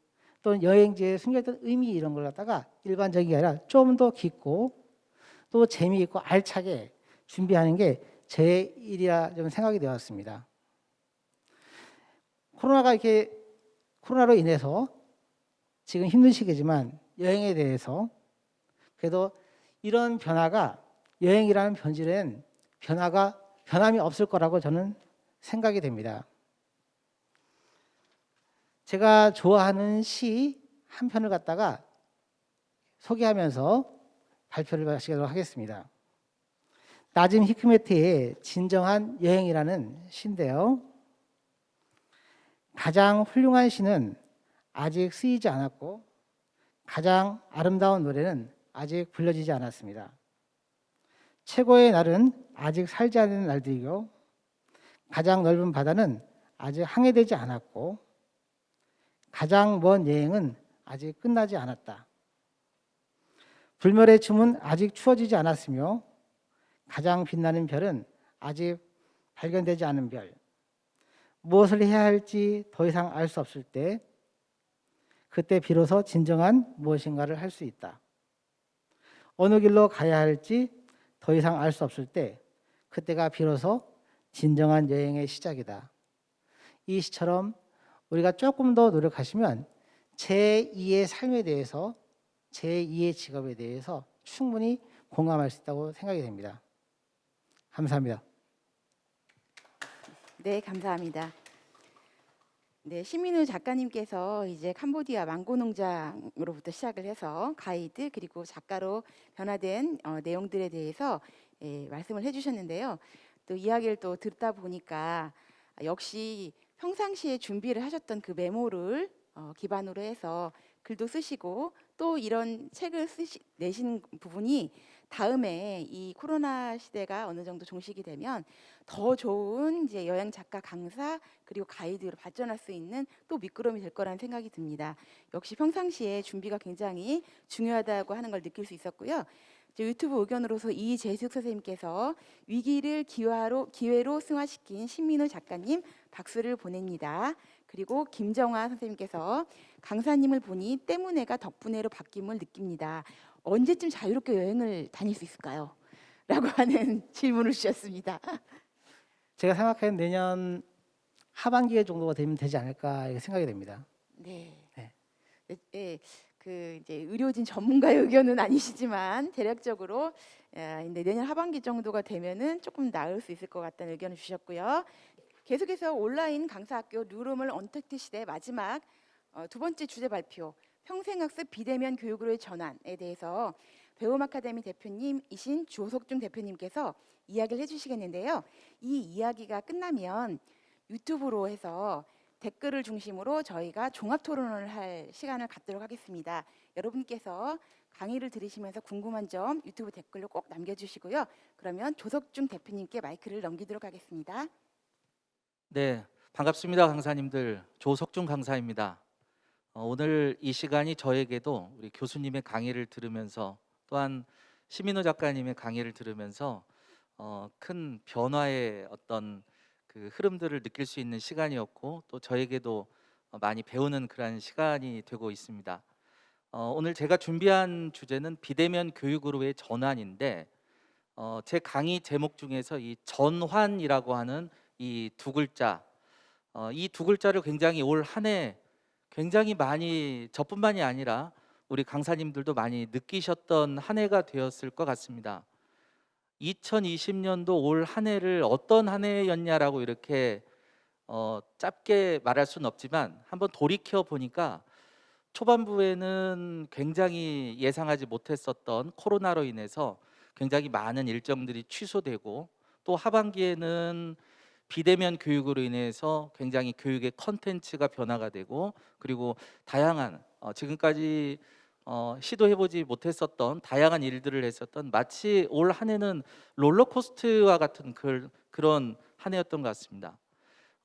또 여행지에 숨겨있던 의미 이런 걸 갖다가 일반적인 게 아니라 좀 더 깊고 또 재미있고 알차게 준비하는 게 제 일이라 좀 생각이 되었습니다. 코로나로 인해서 지금 힘든 시기지만 여행에 대해서 그래도 이런 변화가 여행이라는 본질엔 변함이 없을 거라고 저는 생각이 됩니다. 제가 좋아하는 시 한 편을 갖다가 소개하면서 발표를 마치도록 하겠습니다. 나짐 히크메트의 진정한 여행이라는 시인데요. 가장 훌륭한 시는 아직 쓰이지 않았고 가장 아름다운 노래는 아직 불려지지 않았습니다. 최고의 날은 아직 살지 않은 날들이고 가장 넓은 바다는 아직 항해되지 않았고 가장 먼 여행은 아직 끝나지 않았다. 불멸의 춤은 아직 추워지지 않았으며 가장 빛나는 별은 아직 발견되지 않은 별. 무엇을 해야 할지 더 이상 알 수 없을 때 그때 비로소 진정한 무엇인가를 할 수 있다. 어느 길로 가야 할지 더 이상 알 수 없을 때 그때가 비로소 진정한 여행의 시작이다. 이 시처럼 우리가 조금 더 노력하시면 제2의 삶에 대해서 제2의 직업에 대해서 충분히 공감할 수 있다고 생각이 됩니다. 감사합니다. 네, 감사합니다. 네, 신민우 작가님께서 이제 캄보디아 망고 농장으로부터 시작을 해서 가이드 그리고 작가로 변화된 내용들에 대해서 말씀을 해주셨는데요. 또 이야기를 또 듣다 보니까 역시 평상시에 준비를 하셨던 그 메모를 기반으로 해서 글도 쓰시고 또 이런 책을 내신 부분이 다음에 이 코로나 시대가 어느 정도 종식이 되면 더 좋은 이제 여행 작가 강사 그리고 가이드로 발전할 수 있는 또 미끄럼이 될 거라는 생각이 듭니다. 역시 평상시에 준비가 굉장히 중요하다고 하는 걸 느낄 수 있었고요. 이제 유튜브 의견으로서 이재숙 선생님께서 위기를 기회로 승화시킨 신민우 작가님 박수를 보냅니다. 그리고 김정아 선생님께서 강사님을 보니 때문에가 덕분에로 바뀜을 느낍니다. 언제쯤 자유롭게 여행을 다닐 수 있을까요? 라고 하는 질문을 주셨습니다. 제가 생각하는 내년 하반기 정도가 되면 되지 않을까 이렇게 생각이 됩니다. 네. 네. 네, 그 이제 의료진 전문가의 의견은 아니시지만 대략적으로 내년 하반기 정도가 되면은 조금 나을 수 있을 것 같다는 의견을 주셨고요. 계속해서 온라인 강사학교 뉴로멀 언택트 시대 마지막 두 번째 주제 발표 평생학습 비대면 교육으로의 전환에 대해서 배움 아카데미 대표님이신 조석중 대표님께서 이야기를 해주시겠는데요. 이 이야기가 끝나면 유튜브로 해서 댓글을 중심으로 저희가 종합 토론을 할 시간을 갖도록 하겠습니다. 여러분께서 강의를 들으시면서 궁금한 점 유튜브 댓글로 꼭 남겨주시고요. 그러면 조석중 대표님께 마이크를 넘기도록 하겠습니다. 네, 반갑습니다, 강사님들. 조석중 강사입니다. 오늘 이 시간이 저에게도 우리 교수님의 강의를 들으면서 또한 신민우 작가님의 강의를 들으면서 큰 변화의 어떤 그 흐름들을 느낄 수 있는 시간이었고 또 저에게도 많이 배우는 그런 시간이 되고 있습니다. 오늘 제가 준비한 주제는 비대면 교육으로의 전환인데 제 강의 제목 중에서 이 전환이라고 하는 이 두 글자, 이 두 글자를 굉장히 올 한 해 굉장히 많이 저뿐만이 아니라 우리 강사님들도 많이 느끼셨던 한 해가 되었을 것 같습니다. 2020년도 올 한 해를 어떤 한 해였냐라고 이렇게 짧게 말할 수는 없지만 한번 돌이켜 보니까 초반부에는 굉장히 예상하지 못했었던 코로나로 인해서 굉장히 많은 일정들이 취소되고 또 하반기에는 비대면 교육으로 인해서 굉장히 교육의 컨텐츠가 변화가 되고, 그리고 다양한 지금까지 시도해보지 못했었던 다양한 일들을 했었던, 마치 올 한 해는 롤러코스터와 같은 그런 한 해였던 것 같습니다.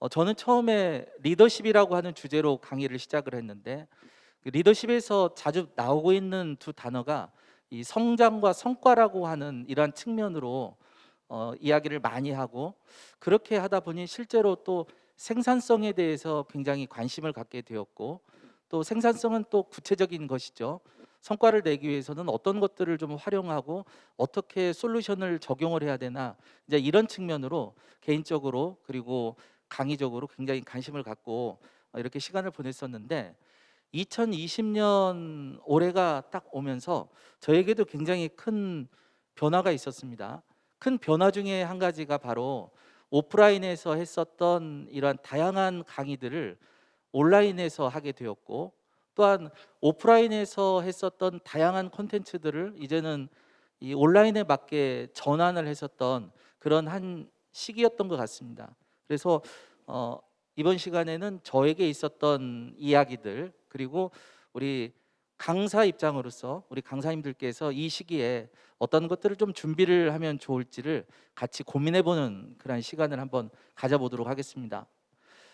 저는 처음에 리더십이라고 하는 주제로 강의를 시작을 했는데, 그 리더십에서 자주 나오고 있는 두 단어가 이 성장과 성과라고 하는 이러한 측면으로 이야기를 많이 하고, 그렇게 하다 보니 실제로 또 생산성에 대해서 굉장히 관심을 갖게 되었고, 또 생산성은 또 구체적인 것이죠. 성과를 내기 위해서는 어떤 것들을 좀 활용하고 어떻게 솔루션을 적용을 해야 되나, 이제 이런 측면으로 개인적으로 그리고 강의적으로 굉장히 관심을 갖고 이렇게 시간을 보냈었는데, 2020년 올해가 딱 오면서 저에게도 굉장히 큰 변화가 있었습니다. 큰 변화 중에 한 가지가 바로 오프라인에서 했었던 이러한 다양한 강의들을 온라인에서 하게 되었고, 또한 오프라인에서 했었던 다양한 콘텐츠들을 이제는 이 온라인에 맞게 전환을 했었던 그런 한 시기였던 것 같습니다. 그래서 이번 시간에는 저에게 있었던 이야기들, 그리고 우리 강사 입장으로서 우리 강사님들께서 이 시기에 어떤 것들을 좀 준비를 하면 좋을지를 같이 고민해보는 그런 시간을 한번 가져보도록 하겠습니다.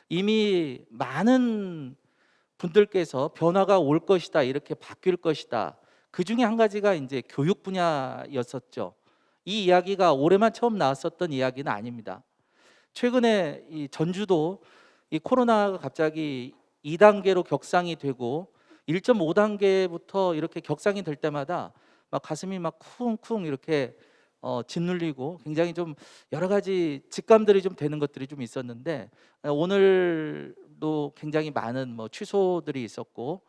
이미 많은 분들께서 변화가 올 것이다, 이렇게 바뀔 것이다, 그 중에 한 가지가 이제 교육 분야였었죠. 이 이야기가 올해만 처음 나왔었던 이야기는 아닙니다. 최근에 이 전주도 이 코로나가 갑자기 2단계로 격상이 되고 1.5단계부터 이렇게 격상이 될 때마다 막 가슴이 막 쿵쿵 이렇게 짓눌리고, 굉장히 좀 여러 가지 직감들이 좀 되는 것들이 좀 있었는데, 오늘도 굉장히 많은 취소들이 있었고,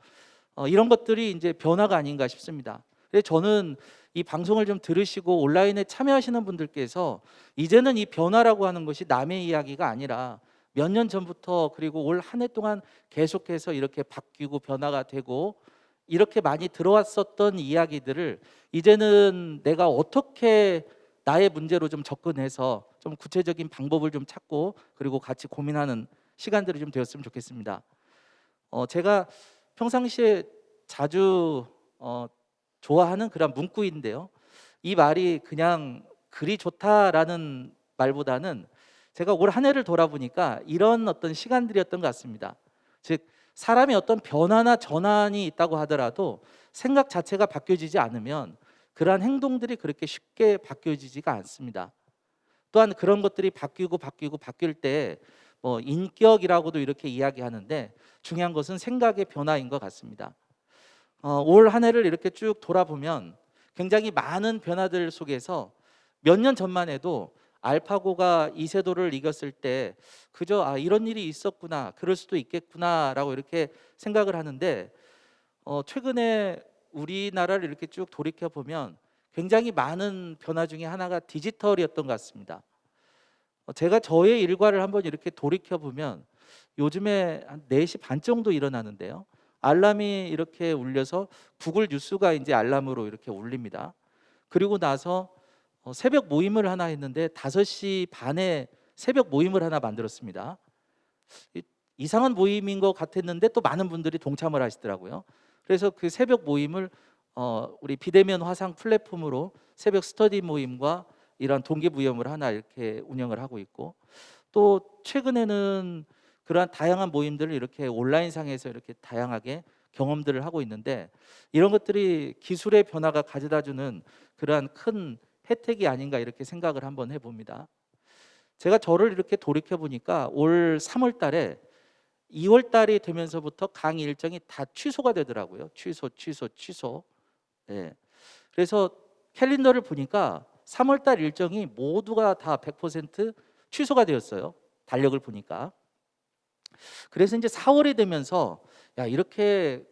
이런 것들이 이제 변화가 아닌가 싶습니다. 그래서 저는 이 방송을 좀 들으시고 온라인에 참여하시는 분들께서 이제는 이 변화라고 하는 것이 남의 이야기가 아니라 몇 년 전부터 그리고 올 한 해 동안 계속해서 이렇게 바뀌고 변화가 되고 이렇게 많이 들어왔었던 이야기들을 이제는 내가 어떻게 나의 문제로 좀 접근해서 좀 구체적인 방법을 좀 찾고 그리고 같이 고민하는 시간들이 좀 되었으면 좋겠습니다. 제가 평상시에 자주 좋아하는 그런 문구인데요, 이 말이 그냥 글이 좋다라는 말보다는 제가 올 한 해를 돌아보니까 이런 어떤 시간들이었던 것 같습니다. 즉, 사람이 어떤 변화나 전환이 있다고 하더라도 생각 자체가 바뀌어지지 않으면 그러한 행동들이 그렇게 쉽게 바뀌어지지가 않습니다. 또한 그런 것들이 바뀔 때 인격이라고도 이렇게 이야기하는데, 중요한 것은 생각의 변화인 것 같습니다. 올 한 해를 이렇게 쭉 돌아보면 굉장히 많은 변화들 속에서 몇 년 전만 해도 알파고가 이세돌을 이겼을 때 그저 이런 일이 있었구나, 그럴 수도 있겠구나라고 이렇게 생각을 하는데, 최근에 우리나라를 이렇게 쭉 돌이켜 보면 굉장히 많은 변화 중에 하나가 디지털이었던 것 같습니다. 제가 저의 일과를 한번 이렇게 돌이켜 보면 요즘에 한 4시 반 정도 일어나는데요, 알람이 이렇게 울려서 구글 뉴스가 이제 알람으로 이렇게 울립니다. 그리고 나서 새벽 모임을 하나 했는데 5시 반에 새벽 모임을 하나 만들었습니다. 이상한 모임인 것 같았는데 또 많은 분들이 동참을 하시더라고요. 그래서 그 새벽 모임을 우리 비대면 화상 플랫폼으로 새벽 스터디 모임과 이런 동기부여를 하나 이렇게 운영을 하고 있고, 또 최근에는 그러한 다양한 모임들을 이렇게 온라인상에서 이렇게 다양하게 경험들을 하고 있는데, 이런 것들이 기술의 변화가 가져다주는 그러한 큰 혜택이 아닌가 이렇게 생각을 한번 해봅니다. 제가 저를 이렇게 돌이켜 보니까 올 3월 달에 2월 달이 되면서부터 강의 일정이 다 취소가 되더라고요. 취소. 네. 그래서 캘린더를 보니까 3월 달 일정이 모두가 다 100% 취소가 되었어요. 달력을 보니까. 그래서 이제 4월이 되면서 이렇게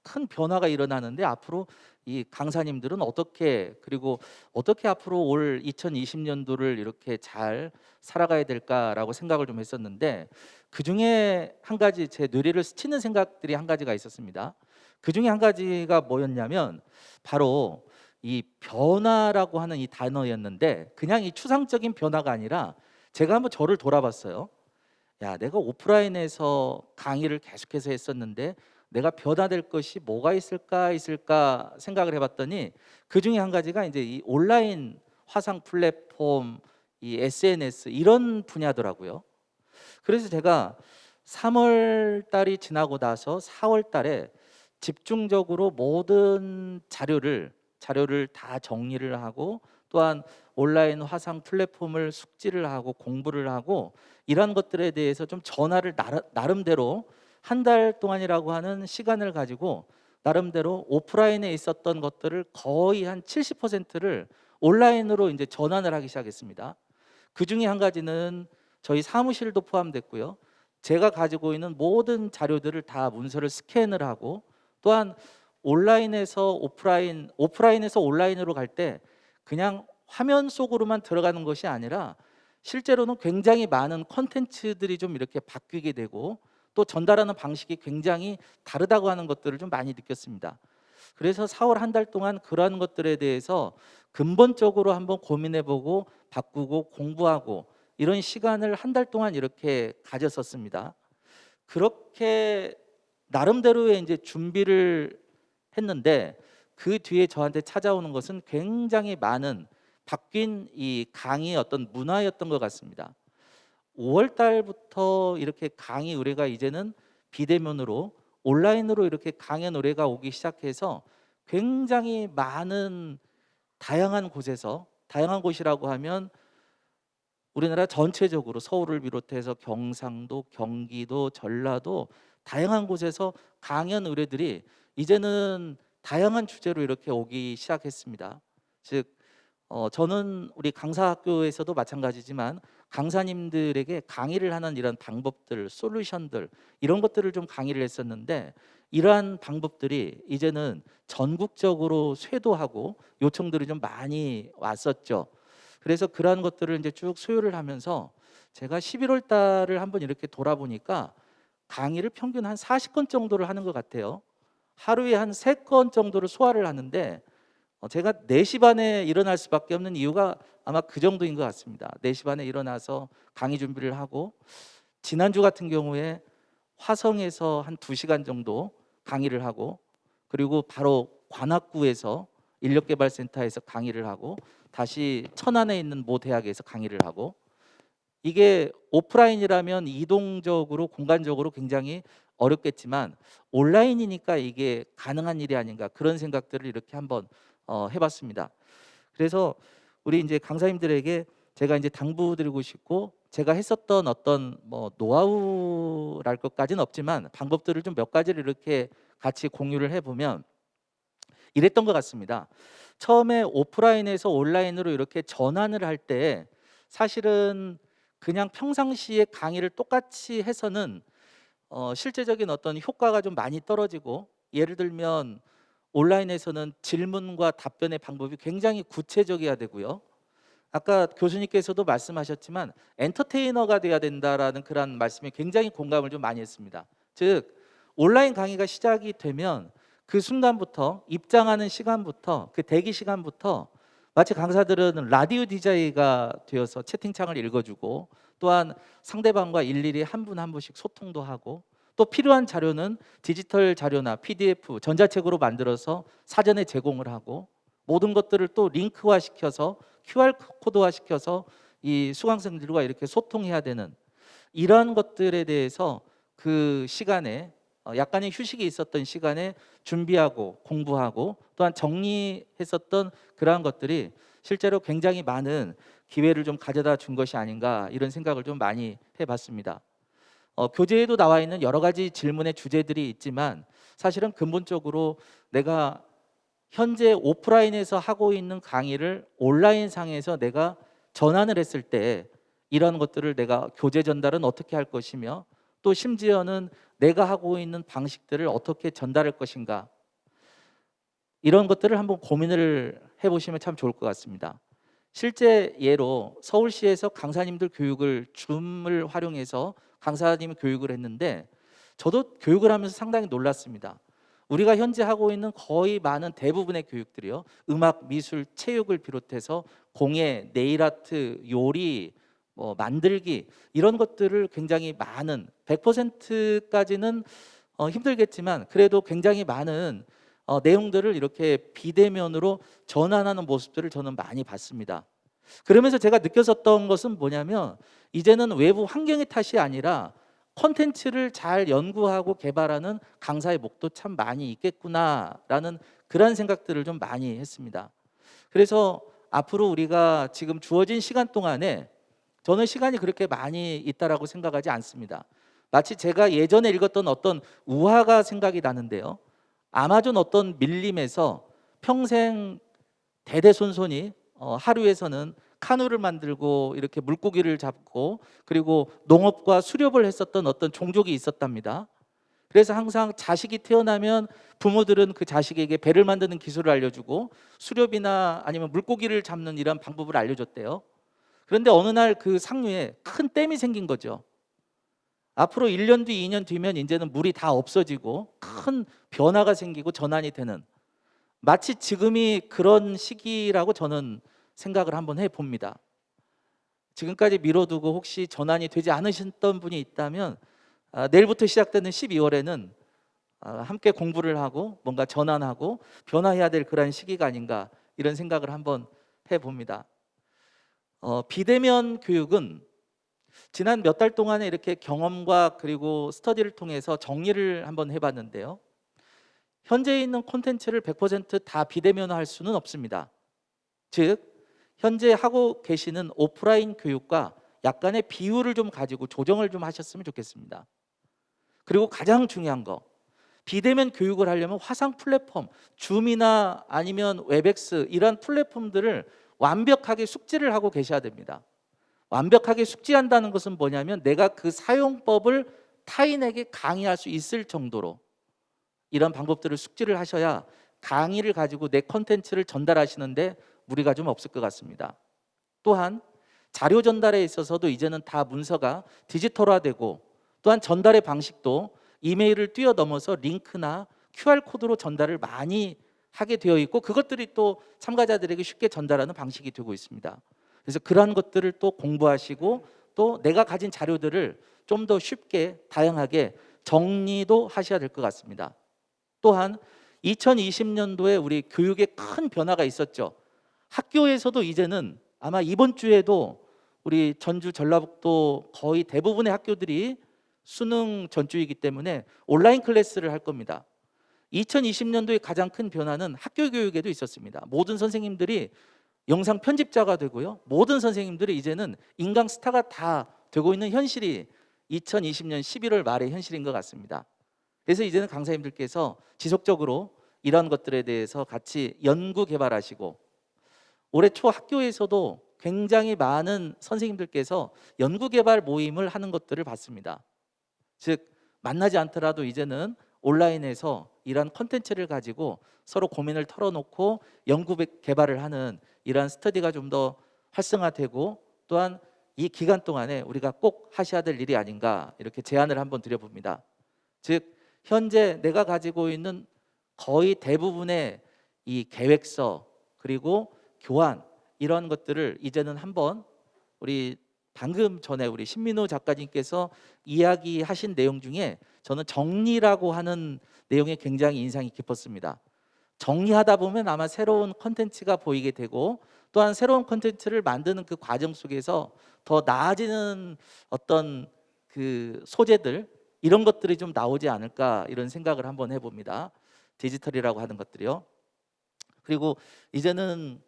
큰 변화가 일어나는데 앞으로 이 강사님들은 그리고 어떻게 앞으로 올 2020년도를 이렇게 잘 살아가야 될까라고 생각을 좀 했었는데, 그 중에 한 가지 제 뇌리를 스치는 생각들이 한 가지가 있었습니다. 그 중에 한 가지가 뭐였냐면 바로 이 변화라고 하는 이 단어였는데, 그냥 이 추상적인 변화가 아니라 제가 한번 저를 돌아봤어요. 야, 내가 오프라인에서 강의를 계속해서 했었는데 내가 변화될 것이 뭐가 있을까 생각을 해봤더니 그 중에 한 가지가 이제 이 온라인 화상 플랫폼, 이 SNS 이런 분야더라고요. 그래서 제가 3월 달이 지나고 나서 4월 달에 집중적으로 모든 자료를 다 정리를 하고 또한 온라인 화상 플랫폼을 숙지를 하고 공부를 하고 이런 것들에 대해서 좀 전화를 나름대로 한 달 동안이라고 하는 시간을 가지고 나름대로 오프라인에 있었던 것들을 거의 한 70%를 온라인으로 이제 전환을 하기 시작했습니다. 그 중에 한 가지는 저희 사무실도 포함됐고요. 제가 가지고 있는 모든 자료들을 다 문서를 스캔을 하고 또한 온라인에서 오프라인에서 온라인으로 갈 때 그냥 화면 속으로만 들어가는 것이 아니라 실제로는 굉장히 많은 컨텐츠들이 좀 이렇게 바뀌게 되고 또 전달하는 방식이 굉장히 다르다고 하는 것들을 좀 많이 느꼈습니다. 그래서 4월 한 달 동안 그러한 것들에 대해서 근본적으로 한번 고민해보고 바꾸고 공부하고 이런 시간을 한 달 동안 이렇게 가졌었습니다. 그렇게 나름대로의 이제 준비를 했는데 그 뒤에 저한테 찾아오는 것은 굉장히 많은 바뀐 이 강의의 어떤 문화였던 것 같습니다. 5월 달부터 이렇게 강의 의뢰가 이제는 비대면으로 온라인으로 이렇게 강연 의뢰가 오기 시작해서 굉장히 많은 다양한 곳이라고 하면 우리나라 전체적으로 서울을 비롯해서 경상도, 경기도, 전라도 다양한 곳에서 강연 의뢰들이 이제는 다양한 주제로 이렇게 오기 시작했습니다. 즉 저는 우리 강사학교에서도 마찬가지지만 강사님들에게 강의를 하는 이런 방법들, 솔루션들 이런 것들을 좀 강의를 했었는데 이러한 방법들이 이제는 전국적으로 쇄도하고 요청들이 좀 많이 왔었죠. 그래서 그러한 것들을 이제 쭉 수요를 하면서 제가 11월 달을 한번 이렇게 돌아보니까 강의를 평균 한 40건 정도를 하는 것 같아요. 하루에 한 3건 정도를 소화를 하는데 제가 4시 반에 일어날 수밖에 없는 이유가 아마 그 정도인 것 같습니다. 4시 반에 일어나서 강의 준비를 하고 지난주 같은 경우에 화성에서 한 2시간 정도 강의를 하고 그리고 바로 관악구에서 인력개발센터에서 강의를 하고 다시 천안에 있는 모 대학에서 강의를 하고 이게 오프라인이라면 이동적으로 공간적으로 굉장히 어렵겠지만 온라인이니까 이게 가능한 일이 아닌가 그런 생각들을 이렇게 한번 해봤습니다. 그래서 우리 이제 강사님들에게 제가 이제 당부드리고 싶고 제가 했었던 어떤 뭐 노하우랄 것까지는 없지만 방법들을 좀 몇 가지를 이렇게 같이 공유를 해보면 이랬던 것 같습니다. 처음에 오프라인에서 온라인으로 이렇게 전환을 할 때 사실은 그냥 평상시에 강의를 똑같이 해서는 실제적인 어떤 효과가 좀 많이 떨어지고 예를 들면 온라인에서는 질문과 답변의 방법이 굉장히 구체적이어야 되고요. 아까 교수님께서도 말씀하셨지만 엔터테이너가 돼야 된다라는 그런 말씀에 굉장히 공감을 좀 많이 했습니다. 즉 온라인 강의가 시작이 되면 그 순간부터 입장하는 시간부터 그 대기 시간부터 마치 강사들은 라디오 DJ가 되어서 채팅창을 읽어주고 또한 상대방과 일일이 한 분 한 분씩 소통도 하고 또 필요한 자료는 디지털 자료나 PDF, 전자책으로 만들어서 사전에 제공을 하고 모든 것들을 또 링크화 시켜서 QR 코드화 시켜서 이 수강생들과 이렇게 소통해야 되는 이러한 것들에 대해서 그 시간에 약간의 휴식이 있었던 시간에 준비하고 공부하고 또한 정리했었던 그러한 것들이 실제로 굉장히 많은 기회를 좀 가져다 준 것이 아닌가 이런 생각을 좀 많이 해봤습니다. 교재에도 나와 있는 여러 가지 질문의 주제들이 있지만 사실은 근본적으로 내가 현재 오프라인에서 하고 있는 강의를 온라인 상에서 내가 전환을 했을 때 이런 것들을 내가 교재 전달은 어떻게 할 것이며 또 심지어는 내가 하고 있는 방식들을 어떻게 전달할 것인가 이런 것들을 한번 고민을 해보시면 참 좋을 것 같습니다. 실제 예로 서울시에서 강사님들 교육을 줌을 활용해서 강사님 교육을 했는데 저도 교육을 하면서 상당히 놀랐습니다. 우리가 현재 하고 있는 거의 많은 대부분의 교육들이요, 음악, 미술, 체육을 비롯해서 공예, 네일아트, 요리, 뭐 만들기 이런 것들을 굉장히 많은 100%까지는 힘들겠지만 그래도 굉장히 많은 내용들을 이렇게 비대면으로 전환하는 모습들을 저는 많이 봤습니다. 그러면서 제가 느꼈었던 것은 뭐냐면 이제는 외부 환경의 탓이 아니라 콘텐츠를 잘 연구하고 개발하는 강사의 목도 참 많이 있겠구나라는 그런 생각들을 좀 많이 했습니다. 그래서 앞으로 우리가 지금 주어진 시간 동안에 저는 시간이 그렇게 많이 있다라고 생각하지 않습니다. 마치 제가 예전에 읽었던 어떤 우화가 생각이 나는데요. 아마존 어떤 밀림에서 평생 대대손손이 하루에서는 카누를 만들고 이렇게 물고기를 잡고 그리고 농업과 수렵을 했었던 어떤 종족이 있었답니다. 그래서 항상 자식이 태어나면 부모들은 그 자식에게 배를 만드는 기술을 알려주고 수렵이나 아니면 물고기를 잡는 이런 방법을 알려줬대요. 그런데 어느 날 그 상류에 큰 댐이 생긴 거죠. 앞으로 1년 뒤, 2년 뒤면 이제는 물이 다 없어지고 큰 변화가 생기고 전환이 되는, 마치 지금이 그런 시기라고 저는 생각을 한번 해봅니다. 지금까지 미뤄두고 혹시 전환이 되지 않으셨던 분이 있다면 내일부터 시작되는 12월에는 함께 공부를 하고 뭔가 전환하고 변화해야 될 그런 시기가 아닌가 이런 생각을 한번 해봅니다. 비대면 교육은 지난 몇 달 동안에 이렇게 경험과 그리고 스터디를 통해서 정리를 한번 해봤는데요. 현재 있는 콘텐츠를 100%다 비대면화할 수는 없습니다. 즉 현재 하고 계시는 오프라인 교육과 약간의 비율을 좀 가지고 조정을 좀 하셨으면 좋겠습니다. 그리고 가장 중요한 거, 비대면 교육을 하려면 화상 플랫폼, 줌이나 아니면 웹엑스 이런 플랫폼들을 완벽하게 숙지를 하고 계셔야 됩니다. 완벽하게 숙지한다는 것은 뭐냐면 내가 그 사용법을 타인에게 강의할 수 있을 정도로 이런 방법들을 숙지를 하셔야 강의를 가지고 내 콘텐츠를 전달하시는데 무리가 좀 없을 것 같습니다. 또한 자료 전달에 있어서도 이제는 다 문서가 디지털화되고 또한 전달의 방식도 이메일을 뛰어넘어서 링크나 QR코드로 전달을 많이 하게 되어 있고 그것들이 또 참가자들에게 쉽게 전달하는 방식이 되고 있습니다. 그래서 그러한 것들을 또 공부하시고 또 내가 가진 자료들을 좀 더 쉽게 다양하게 정리도 하셔야 될 것 같습니다. 또한 2020년도에 우리 교육에 큰 변화가 있었죠. 학교에서도 이제는 아마 이번 주에도 우리 전주 전라북도 거의 대부분의 학교들이 수능 전주이기 때문에 온라인 클래스를 할 겁니다. 2020년도에 가장 큰 변화는 학교 교육에도 있었습니다. 모든 선생님들이 영상 편집자가 되고요. 모든 선생님들이 이제는 인강 스타가 다 되고 있는 현실이 2020년 11월 말의 현실인 것 같습니다. 그래서 이제는 강사님들께서 지속적으로 이런 것들에 대해서 같이 연구 개발하시고 올해 초 학교에서도 굉장히 많은 선생님들께서 연구 개발 모임을 하는 것들을 봤습니다. 즉 만나지 않더라도 이제는 온라인에서 이런 콘텐츠를 가지고 서로 고민을 털어놓고 연구 개발을 하는 이러한 스터디가 좀 더 활성화되고 또한 이 기간 동안에 우리가 꼭 하셔야 될 일이 아닌가 이렇게 제안을 한번 드려봅니다. 즉 현재 내가 가지고 있는 거의 대부분의 이 계획서 그리고 교환 이런 것들을 이제는 한번 우리 방금 전에 우리 신민호 작가님께서 이야기하신 내용 중에 저는 정리라고 하는 내용에 굉장히 인상이 깊었습니다. 정리하다 보면 아마 새로운 콘텐츠가 보이게 되고 또한 새로운 콘텐츠를 만드는 그 과정 속에서 더 나아지는 어떤 그 소재들 이런 것들이 좀 나오지 않을까 이런 생각을 한번 해봅니다. 디지털이라고 하는 것들이요. 그리고 이제는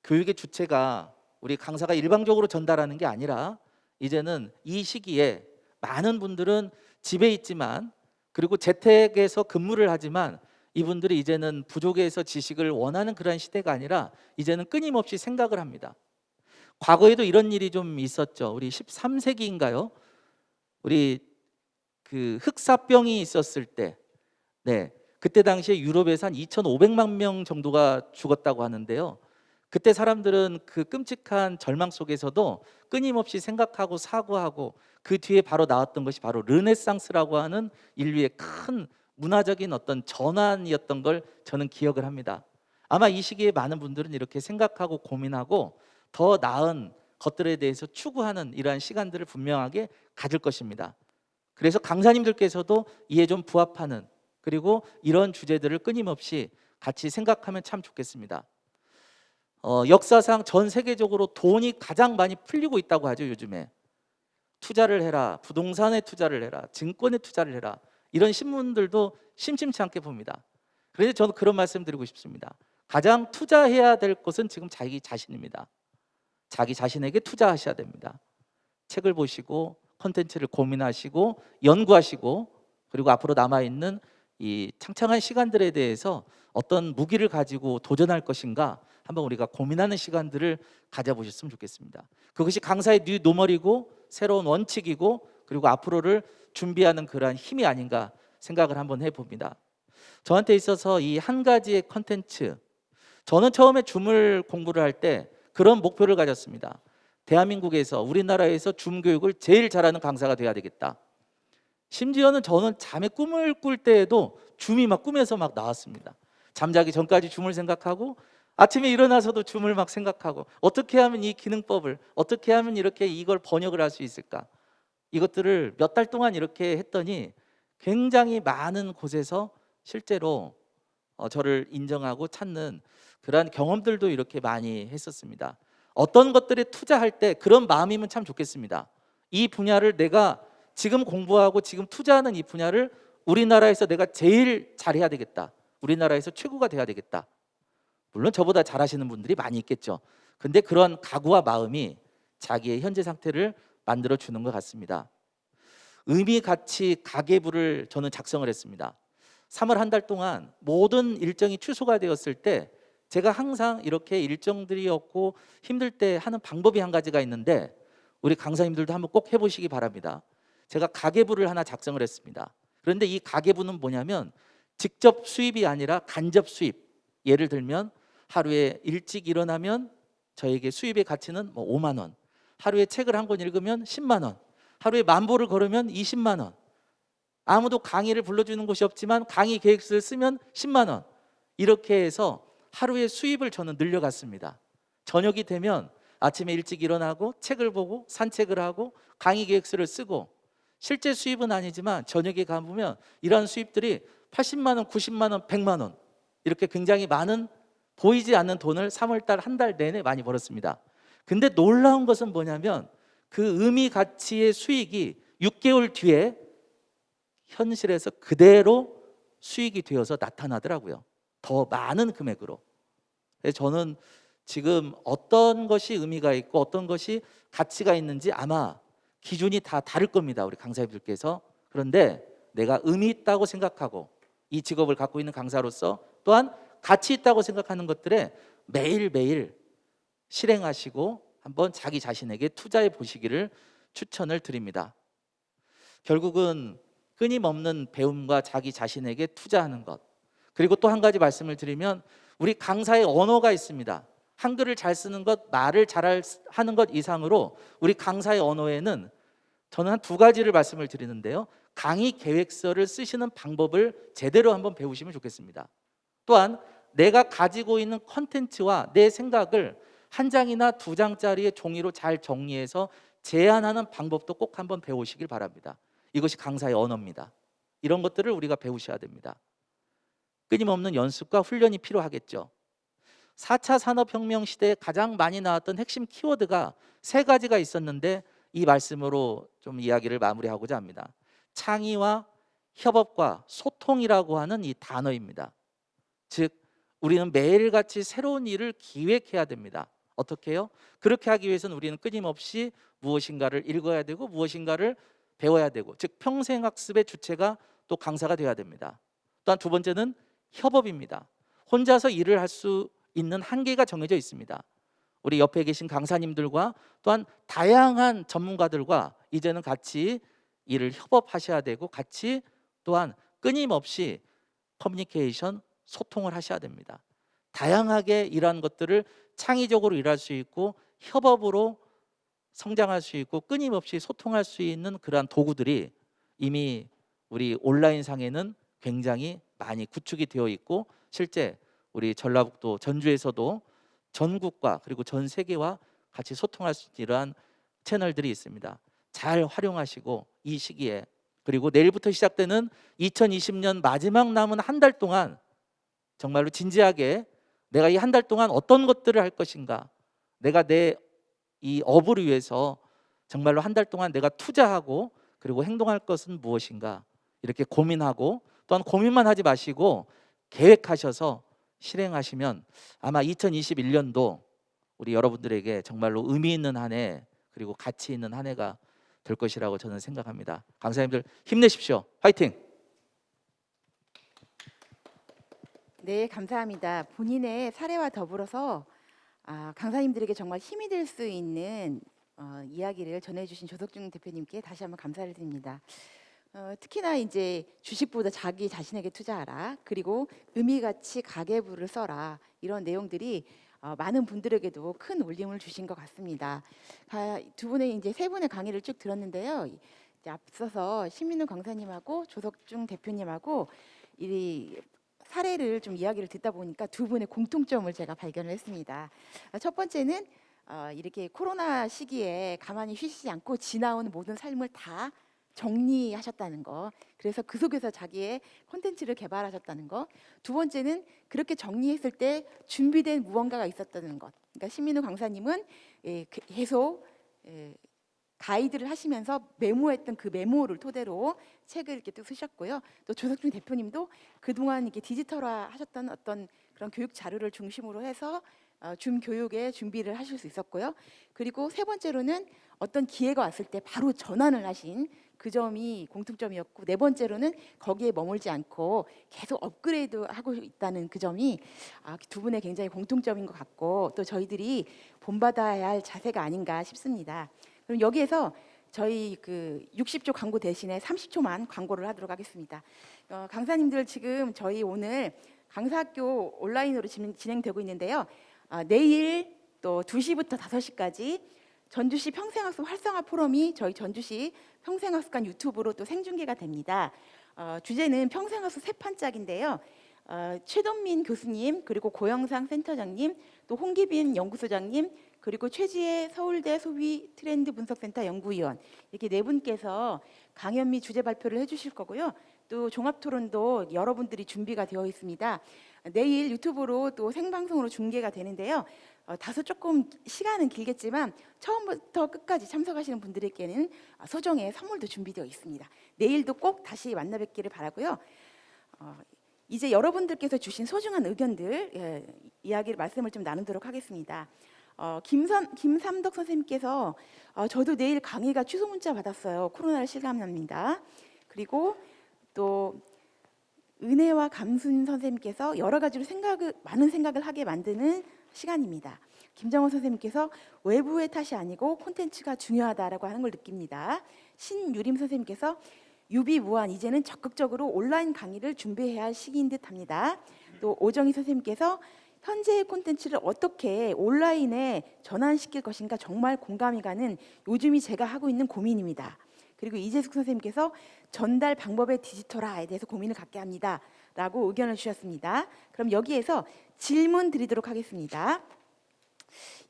교육의 주체가 우리 강사가 일방적으로 전달하는 게 아니라 이제는 이 시기에 많은 분들은 집에 있지만 그리고 재택에서 근무를 하지만 이분들이 이제는 부족에서 지식을 원하는 그런 시대가 아니라 이제는 끊임없이 생각을 합니다. 과거에도 이런 일이 좀 있었죠. 우리 13세기인가요? 우리 그 흑사병이 있었을 때, 그때 당시에 유럽에서 한 2,500만 명 정도가 죽었다고 하는데요. 그때 사람들은 그 끔찍한 절망 속에서도 끊임없이 생각하고 사고하고 그 뒤에 바로 나왔던 것이 바로 르네상스라고 하는 인류의 큰 문화적인 어떤 전환이었던 걸 저는 기억을 합니다. 아마 이 시기에 많은 분들은 이렇게 생각하고 고민하고 더 나은 것들에 대해서 추구하는 이러한 시간들을 분명하게 가질 것입니다. 그래서 강사님들께서도 이에 좀 부합하는, 그리고 이런 주제들을 끊임없이 같이 생각하면 참 좋겠습니다. 역사상 전 세계적으로 돈이 가장 많이 풀리고 있다고 하죠. 요즘에 투자를 해라, 부동산에 투자를 해라, 증권에 투자를 해라, 이런 신문들도 심심치 않게 봅니다. 그래서 저는 그런 말씀 드리고 싶습니다. 가장 투자해야 될 것은 지금 자기 자신입니다. 자기 자신에게 투자하셔야 됩니다. 책을 보시고 콘텐츠를 고민하시고 연구하시고, 그리고 앞으로 남아있는 이 창창한 시간들에 대해서 어떤 무기를 가지고 도전할 것인가 한번 우리가 고민하는 시간들을 가져보셨으면 좋겠습니다. 그것이 강사의 뉴 노멀이고 새로운 원칙이고, 그리고 앞으로를 준비하는 그러한 힘이 아닌가 생각을 한번 해봅니다. 저한테 있어서 이 한 가지의 콘텐츠, 저는 처음에 줌을 공부를 할 때 그런 목표를 가졌습니다. 대한민국에서, 우리나라에서 줌 교육을 제일 잘하는 강사가 돼야 되겠다. 심지어는 저는 잠에 꿈을 꿀 때에도 줌이 막 꿈에서 막 나왔습니다. 잠자기 전까지 줌을 생각하고 아침에 일어나서도 줌을 막 생각하고, 어떻게 하면 이 기능법을, 어떻게 하면 이렇게 이걸 번역을 할 수 있을까, 이것들을 몇 달 동안 이렇게 했더니 굉장히 많은 곳에서 실제로 저를 인정하고 찾는 그러한 경험들도 이렇게 많이 했었습니다. 어떤 것들에 투자할 때 그런 마음이면 참 좋겠습니다. 이 분야를 내가 지금 공부하고 지금 투자하는 이 분야를 우리나라에서 내가 제일 잘해야 되겠다, 우리나라에서 최고가 돼야 되겠다. 물론 저보다 잘하시는 분들이 많이 있겠죠. 근데 그런 각오와 마음이 자기의 현재 상태를 만들어 주는 것 같습니다. 의미, 가치, 가계부를 저는 작성을 했습니다. 3월 한 달 동안 모든 일정이 취소가 되었을 때 제가 항상 이렇게 일정들이 없고 힘들 때 하는 방법이 한 가지가 있는데, 우리 강사님들도 한번 꼭 해보시기 바랍니다. 제가 가계부를 하나 작성을 했습니다. 그런데 이 가계부는 뭐냐면 직접 수입이 아니라 간접 수입. 예를 들면 하루에 일찍 일어나면 저에게 수입의 가치는 5만 원, 하루에 책을 한 권 읽으면 10만 원, 하루에 만보를 걸으면 20만 원, 아무도 강의를 불러주는 곳이 없지만 강의 계획서를 쓰면 10만 원, 이렇게 해서 하루의 수입을 저는 늘려갔습니다. 저녁이 되면 아침에 일찍 일어나고 책을 보고 산책을 하고 강의 계획서를 쓰고, 실제 수입은 아니지만 저녁에 가보면 이러한 수입들이 80만 원, 90만 원, 100만 원, 이렇게 굉장히 많은 보이지 않는 돈을 3월 달 한 달 내내 많이 벌었습니다. 근데 놀라운 것은 뭐냐면 그 의미 가치의 수익이 6개월 뒤에 현실에서 그대로 수익이 되어서 나타나더라고요. 더 많은 금액으로. 그래서 저는 지금 어떤 것이 의미가 있고 어떤 것이 가치가 있는지 아마 기준이 다 다를 겁니다, 우리 강사님들께서. 그런데 내가 의미 있다고 생각하고 이 직업을 갖고 있는 강사로서 또한 가치 있다고 생각하는 것들에 매일매일 실행하시고 한번 자기 자신에게 투자해 보시기를 추천을 드립니다. 결국은 끊임없는 배움과 자기 자신에게 투자하는 것, 그리고 또 한 가지 말씀을 드리면 우리 강사의 언어가 있습니다. 한글을 잘 쓰는 것, 말을 잘 하는 것 이상으로 우리 강사의 언어에는 저는 한 두 가지를 말씀을 드리는데요. 강의 계획서를 쓰시는 방법을 제대로 한번 배우시면 좋겠습니다. 또한 내가 가지고 있는 컨텐츠와 내 생각을 한 장이나 두 장짜리의 종이로 잘 정리해서 제안하는 방법도 꼭 한번 배우시길 바랍니다. 이것이 강사의 언어입니다. 이런 것들을 우리가 배우셔야 됩니다. 끊임없는 연습과 훈련이 필요하겠죠. 4차 산업혁명 시대에 가장 많이 나왔던 핵심 키워드가 세 가지가 있었는데 이 말씀으로 좀 이야기를 마무리하고자 합니다. 창의와 협업과 소통이라고 하는 이 단어입니다. 즉 우리는 매일같이 새로운 일을 기획해야 됩니다. 어떻게 해요? 그렇게 하기 위해서는 우리는 끊임없이 무엇인가를 읽어야 되고 무엇인가를 배워야 되고, 즉 평생학습의 주체가 또 강사가 되어야 됩니다. 또한 두 번째는 협업입니다. 혼자서 일을 할 수 있는 한계가 정해져 있습니다. 우리 옆에 계신 강사님들과 또한 다양한 전문가들과 이제는 같이 일을 협업하셔야 되고, 같이 또한 끊임없이 커뮤니케이션, 소통을 하셔야 됩니다. 다양하게 일하는 것들을 창의적으로 일할 수 있고 협업으로 성장할 수 있고 끊임없이 소통할 수 있는 그러한 도구들이 이미 우리 온라인상에는 굉장히 많이 구축이 되어 있고, 실제 우리 전라북도 전주에서도 전국과 그리고 전 세계와 같이 소통할 수 있는 이러한 채널들이 있습니다. 잘 활용하시고 이 시기에, 그리고 내일부터 시작되는 2020년 마지막 남은 한 달 동안 정말로 진지하게 내가 이 한 달 동안 어떤 것들을 할 것인가, 내가 내 이 업을 위해서 정말로 한 달 동안 내가 투자하고 그리고 행동할 것은 무엇인가, 이렇게 고민하고, 또한 고민만 하지 마시고 계획하셔서 실행하시면 아마 2021년도 우리 여러분들에게 정말로 의미 있는 한 해, 그리고 가치 있는 한 해가 될 것이라고 저는 생각합니다. 강사님들 힘내십시오. 화이팅! 네, 감사합니다. 본인의 사례와 더불어서 강사님들에게 정말 힘이 될 수 있는 이야기를 전해주신 조석중 대표님께 다시 한번 감사를 드립니다. 특히나 이제 주식보다 자기 자신에게 투자하라, 그리고 의미가치 가계부를 써라, 이런 내용들이 많은 분들에게도 큰 울림을 주신 것 같습니다. 두 분의 이제 세 분의 강의를 쭉 들었는데요. 이제 앞서서 신민우 강사님하고 조석중 대표님하고 이 사례를 좀 이야기를 듣다 보니까 두 분의 공통점을 제가 발견을 했습니다. 첫 번째는 이렇게 코로나 시기에 가만히 쉬시지 않고 지나온 모든 삶을 다 정리하셨다는 거, 그래서 그 속에서 자기의 콘텐츠를 개발하셨다는 거. 두 번째는 그렇게 정리했을 때 준비된 무언가가 있었다는 것. 그러니까 신민우 강사님은 계속 가이드를 하시면서 메모했던 그 메모를 토대로 책을 이렇게 또 쓰셨고요. 또 조석중 대표님도 그동안 이렇게 디지털화 하셨던 어떤 그런 교육 자료를 중심으로 해서 줌 교육에 준비를 하실 수 있었고요. 그리고 세 번째로는 어떤 기회가 왔을 때 바로 전환을 하신 그 점이 공통점이었고, 네 번째로는 거기에 머물지 않고 계속 업그레이드하고 있다는 그 점이 두 분의 굉장히 공통점인 것 같고, 또 저희들이 본받아야 할 자세가 아닌가 싶습니다. 그럼 여기에서 저희 그 60초 광고 대신에 30초만 광고를 하도록 하겠습니다. 강사님들 지금 저희 오늘 강사학교 온라인으로 진행되고 있는데요. 내일 또 2시부터 5시까지 전주시 평생학습 활성화 포럼이 저희 전주시 평생학습관 유튜브로 또 생중계가 됩니다. 주제는 평생학습 세 판짝인데요. 최동민 교수님, 그리고 고영상 센터장님, 또 홍기빈 연구소장님, 그리고 최지혜 서울대 소비 트렌드 분석센터 연구위원, 이렇게 네 분께서 강연 및 주제 발표를 해주실 거고요. 또 종합토론도 여러분들이 준비가 되어 있습니다. 내일 유튜브로 또 생방송으로 중계가 되는데요. 다소 조금 시간은 길겠지만 처음부터 끝까지 참석하시는 분들에게는 소정의 선물도 준비되어 있습니다. 내일도 꼭 다시 만나 뵙기를 바라고요. 이제 여러분들께서 주신 소중한 의견들, 이야기를 말씀을 좀 나누도록 하겠습니다. 김삼덕 선생님께서 저도 내일 강의가 취소 문자 받았어요. 코로나를 실감납니다. 그리고 또 은혜와 감순 선생님께서 여러 가지로 많은 생각을 하게 만드는 시간입니다. 김정원 선생님께서 외부의 탓이 아니고 콘텐츠가 중요하다라고 하는 걸 느낍니다. 신유림 선생님께서 유비무한, 이제는 적극적으로 온라인 강의를 준비해야 할 시기인 듯합니다. 또 오정희 선생님께서 현재의 콘텐츠를 어떻게 온라인에 전환시킬 것인가 정말 공감이 가는 요즘이 제가 하고 있는 고민입니다. 그리고 이재숙 선생님께서 전달 방법의 디지털화에 대해서 고민을 갖게 합니다 라고 의견을 주셨습니다. 그럼 여기에서 질문 드리도록 하겠습니다.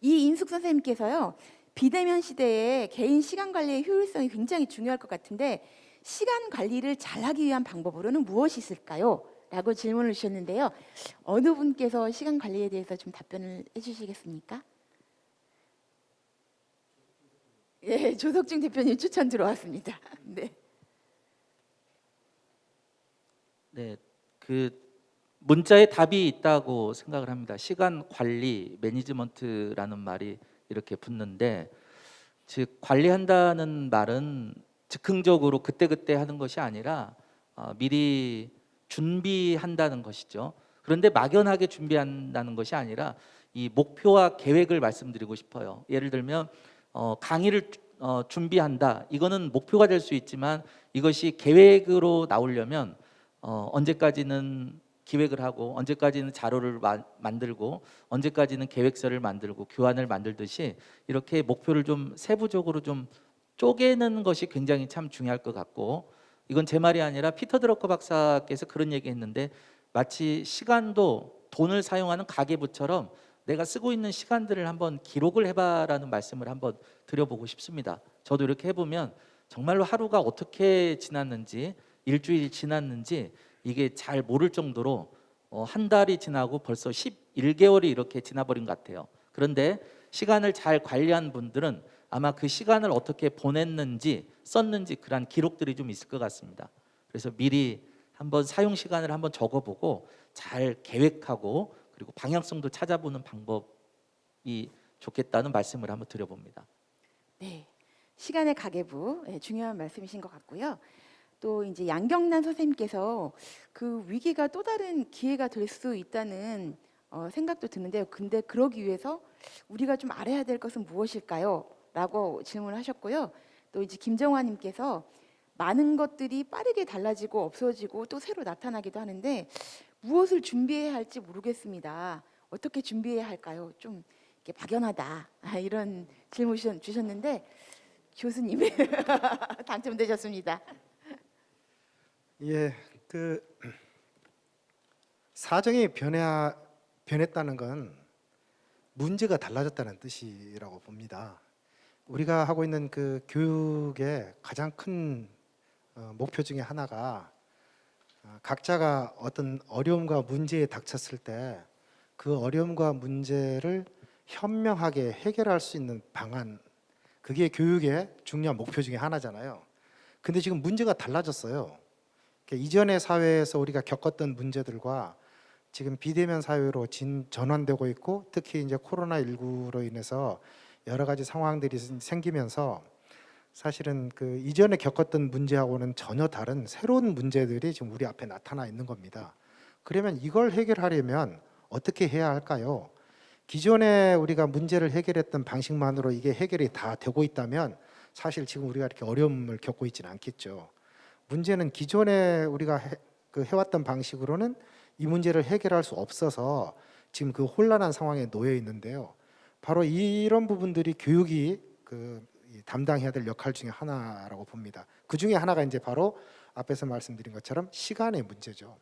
이인숙 선생님께서요, 비대면 시대에 개인 시간 관리의 효율성이 굉장히 중요할 것 같은데 시간 관리를 잘하기 위한 방법으로는 무엇이 있을까요? 라고 질문을 주셨는데요. 어느 분께서 시간 관리에 대해서 좀 답변을 해주시겠습니까? 예, 조석중 대표님 추천 들어왔습니다. 네. 네, 그 문자에 답이 있다고 생각을 합니다. 시간 관리, 매니지먼트라는 말이 이렇게 붙는데, 즉 관리한다는 말은 즉흥적으로 그때그때 하는 것이 아니라 미리 준비한다는 것이죠. 그런데 막연하게 준비한다는 것이 아니라 이 목표와 계획을 말씀드리고 싶어요. 예를 들면 강의를 준비한다. 이거는 목표가 될 수 있지만 이것이 계획으로 나오려면 언제까지는 기획을 하고, 언제까지는 자료를 만들고, 언제까지는 계획서를 만들고 교환을 만들듯이 이렇게 목표를 좀 세부적으로 좀 쪼개는 것이 굉장히 참 중요할 것 같고, 이건 제 말이 아니라 피터 드러커 박사께서 그런 얘기했는데, 마치 시간도 돈을 사용하는 가계부처럼 내가 쓰고 있는 시간들을 한번 기록을 해봐라는 말씀을 한번 드려보고 싶습니다. 저도 이렇게 해보면 정말로 하루가 어떻게 지났는지, 일주일이 지났는지 이게 잘 모를 정도로 한 달이 지나고 벌써 11개월이 이렇게 지나버린 것 같아요. 그런데 시간을 잘 관리한 분들은 아마 그 시간을 어떻게 보냈는지 썼는지 그런 기록들이 좀 있을 것 같습니다. 그래서 미리 한번 사용 시간을 한번 적어보고 잘 계획하고 그리고 방향성도 찾아보는 방법이 좋겠다는 말씀을 한번 드려봅니다. 네, 시간의 가계부 중요한 말씀이신 것 같고요. 또 이제 양경란 선생님께서 그 위기가 또 다른 기회가 될 수 있다는 생각도 드는데요. 근데 그러기 위해서 우리가 좀 알아야 될 것은 무엇일까요? 라고 질문을 하셨고요. 또 이제 김정화님께서 많은 것들이 빠르게 달라지고 없어지고 또 새로 나타나기도 하는데 무엇을 준비해야 할지 모르겠습니다. 어떻게 준비해야 할까요? 좀 이렇게 막연하다. 이런 질문 주셨는데 교수님 당첨되셨습니다. 예, 그 사정이 변했다는 건 문제가 달라졌다는 뜻이라고 봅니다. 우리가 하고 있는 그 교육의 가장 큰 목표 중에 하나가 각자가 어떤 어려움과 문제에 닥쳤을 때 그 어려움과 문제를 현명하게 해결할 수 있는 방안, 그게 교육의 중요한 목표 중에 하나잖아요. 근데 지금 문제가 달라졌어요. 그러니까 이전의 사회에서 우리가 겪었던 문제들과 지금 비대면 사회로 전환되고 있고, 특히 이제 코로나19로 인해서 여러 가지 상황들이 생기면서 사실은 그 이전에 겪었던 문제하고는 전혀 다른 새로운 문제들이 지금 우리 앞에 나타나 있는 겁니다. 그러면 이걸 해결하려면 어떻게 해야 할까요? 기존에 우리가 문제를 해결했던 방식만으로 이게 해결이 다 되고 있다면 사실 지금 우리가 이렇게 어려움을 겪고 있지는 않겠죠. 문제는 기존에 우리가 해왔던 방식으로는 이 문제를 해결할 수 없어서 지금 그 혼란한 상황에 놓여 있는데요. 바로 이런 부분들이 교육이 담당해야 될 역할 중에 하나라고 봅니다. 그 중에 하나가 이제 바로 앞에서 말씀드린 것처럼 시간의 문제죠.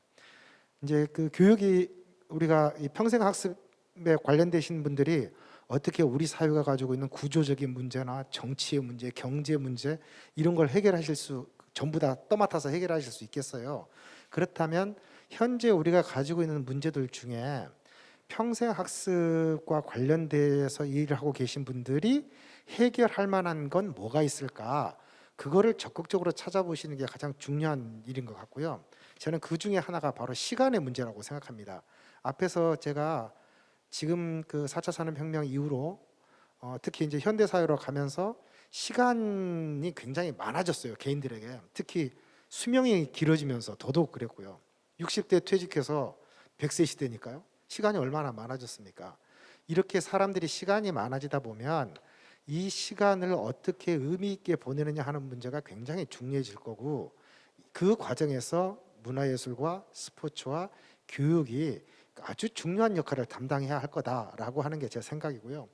이제 그 교육이 우리가 이 평생학습에 관련되신 분들이 어떻게 우리 사회가 가지고 있는 구조적인 문제나 정치의 문제, 경제 문제 이런 걸 해결하실 수 전부 다 떠맡아서 해결하실 수 있겠어요. 그렇다면 현재 우리가 가지고 있는 문제들 중에 평생학습과 관련돼서 일을 하고 계신 분들이 해결할 만한 건 뭐가 있을까? 그거를 적극적으로 찾아보시는 게 가장 중요한 일인 것 같고요. 저는 그 중에 하나가 바로 시간의 문제라고 생각합니다. 앞에서 제가 지금 그 4차 산업혁명 이후로 특히 이제 현대사회로 가면서 시간이 굉장히 많아졌어요. 개인들에게. 특히 수명이 길어지면서 더더욱 그랬고요. 60대 퇴직해서 100세 시대니까요. 시간이 얼마나 많아졌습니까? 이렇게 사람들이 시간이 많아지다 보면 이 시간을 어떻게 의미 있게 보내느냐 하는 문제가 굉장히 중요해질 거고, 그 과정에서 문화예술과 스포츠와 교육이 아주 중요한 역할을 담당해야 할 거다라고 하는 게 제 생각이고요.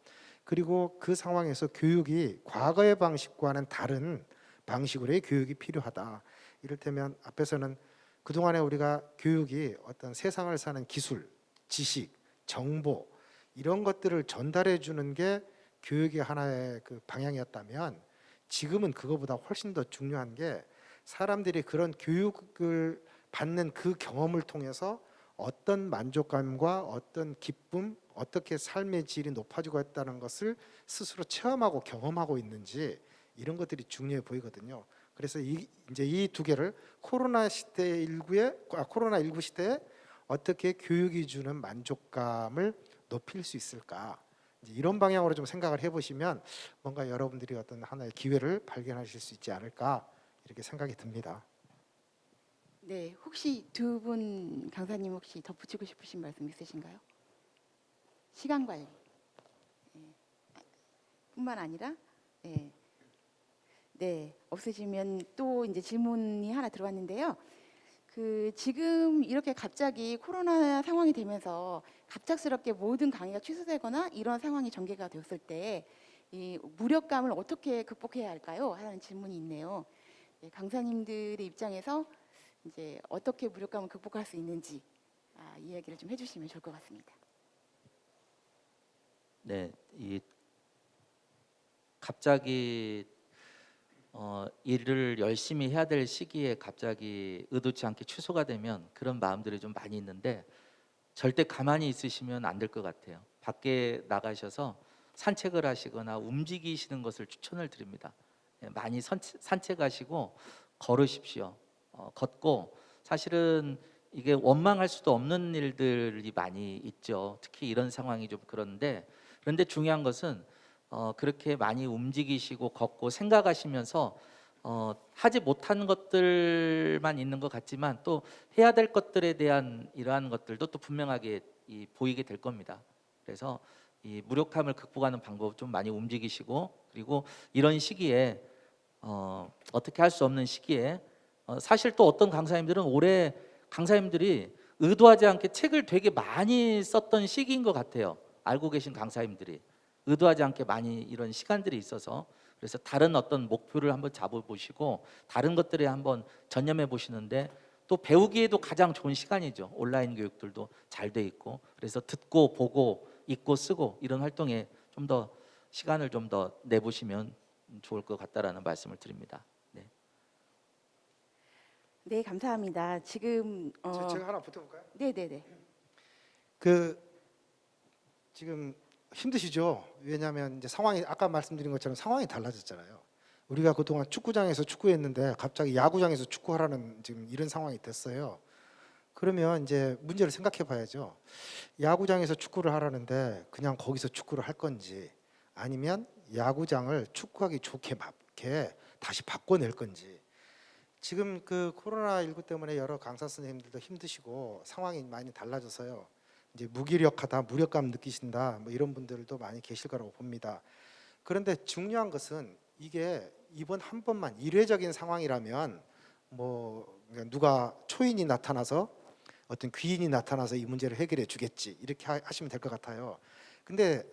그리고 그 상황에서 교육이 과거의 방식과는 다른 방식으로의 교육이 필요하다. 이를테면 앞에서는 그동안에 우리가 교육이 어떤 세상을 사는 기술, 지식, 정보 이런 것들을 전달해 주는 게 교육의 하나의 그 방향이었다면, 지금은 그거보다 훨씬 더 중요한 게 사람들이 그런 교육을 받는 그 경험을 통해서 어떤 만족감과 어떤 기쁨, 어떻게 삶의 질이 높아지고 있다는 것을 스스로 체험하고 경험하고 있는지, 이런 것들이 중요해 보이거든요. 그래서 이제 이 두 개를 코로나19 시대에 어떻게 교육이 주는 만족감을 높일 수 있을까? 이제 이런 방향으로 좀 생각을 해보시면 뭔가 여러분들이 어떤 하나의 기회를 발견하실 수 있지 않을까, 이렇게 생각이 듭니다. 네, 혹시 두 분 강사님 혹시 덧붙이고 싶으신 말씀 있으신가요? 시간 관리 뿐만 아니라 네, 없으시면 또 이제 질문이 하나 들어왔는데요. 그 지금 이렇게 갑자기 코로나 상황이 되면서 갑작스럽게 모든 강의가 취소되거나 이런 상황이 전개가 되었을 때 이 무력감을 어떻게 극복해야 할까요? 하는 질문이 있네요. 네, 강사님들의 입장에서 이제 어떻게 무력감을 극복할 수 있는지 이야기를 좀 해주시면 좋을 것 같습니다. 네, 이 갑자기 일을 열심히 해야 될 시기에 갑자기 의도치 않게 취소가 되면 그런 마음들이 좀 많이 있는데 절대 가만히 있으시면 안 될 것 같아요. 밖에 나가셔서 산책을 하시거나 움직이시는 것을 추천을 드립니다. 예, 많이 산책하시고 걸으십시오. 걷고 사실은 이게 원망할 수도 없는 일들이 많이 있죠. 특히 이런 상황이 좀 그런데 중요한 것은 그렇게 많이 움직이시고 걷고 생각하시면서 하지 못한 것들만 있는 것 같지만 또 해야 될 것들에 대한 이러한 것들도 또 분명하게 보이게 될 겁니다. 그래서 이 무력함을 극복하는 방법 좀 많이 움직이시고, 그리고 이런 시기에 어떻게 할 수 없는 시기에 사실 또 어떤 강사님들은 올해 강사님들이 의도하지 않게 책을 되게 많이 썼던 시기인 것 같아요. 알고 계신 강사님들이 의도하지 않게 많이 이런 시간들이 있어서, 그래서 다른 어떤 목표를 한번 잡아보시고 다른 것들에 한번 전념해 보시는데 또 배우기에도 가장 좋은 시간이죠. 온라인 교육들도 잘 돼 있고, 그래서 듣고 보고 읽고 쓰고 이런 활동에 좀 더 시간을 좀 더 내보시면 좋을 것 같다라는 말씀을 드립니다. 네. 네, 감사합니다. 지금 제가 하나 붙여볼까요? 네네네. 그 지금 힘드시죠? 왜냐하면 이제 상황이 아까 말씀드린 것처럼 상황이 달라졌잖아요. 우리가 그동안 축구장에서 축구했는데 갑자기 야구장에서 축구하라는 지금 이런 상황이 됐어요. 그러면 이제 문제를 생각해 봐야죠. 야구장에서 축구를 하라는데 그냥 거기서 축구를 할 건지, 아니면 야구장을 축구하기 좋게 맞게 다시 바꿔낼 건지. 지금 그 코로나19 때문에 여러 강사 선생님들도 힘드시고 상황이 많이 달라져서요. 이제 무기력하다, 무력감 느끼신다, 뭐 이런 분들도 많이 계실 거라고 봅니다. 그런데 중요한 것은 이게 이번 한 번만 일회적인 상황이라면 뭐 누가 초인이 나타나서 어떤 귀인이 나타나서 이 문제를 해결해 주겠지 이렇게 하시면 될 것 같아요. 근데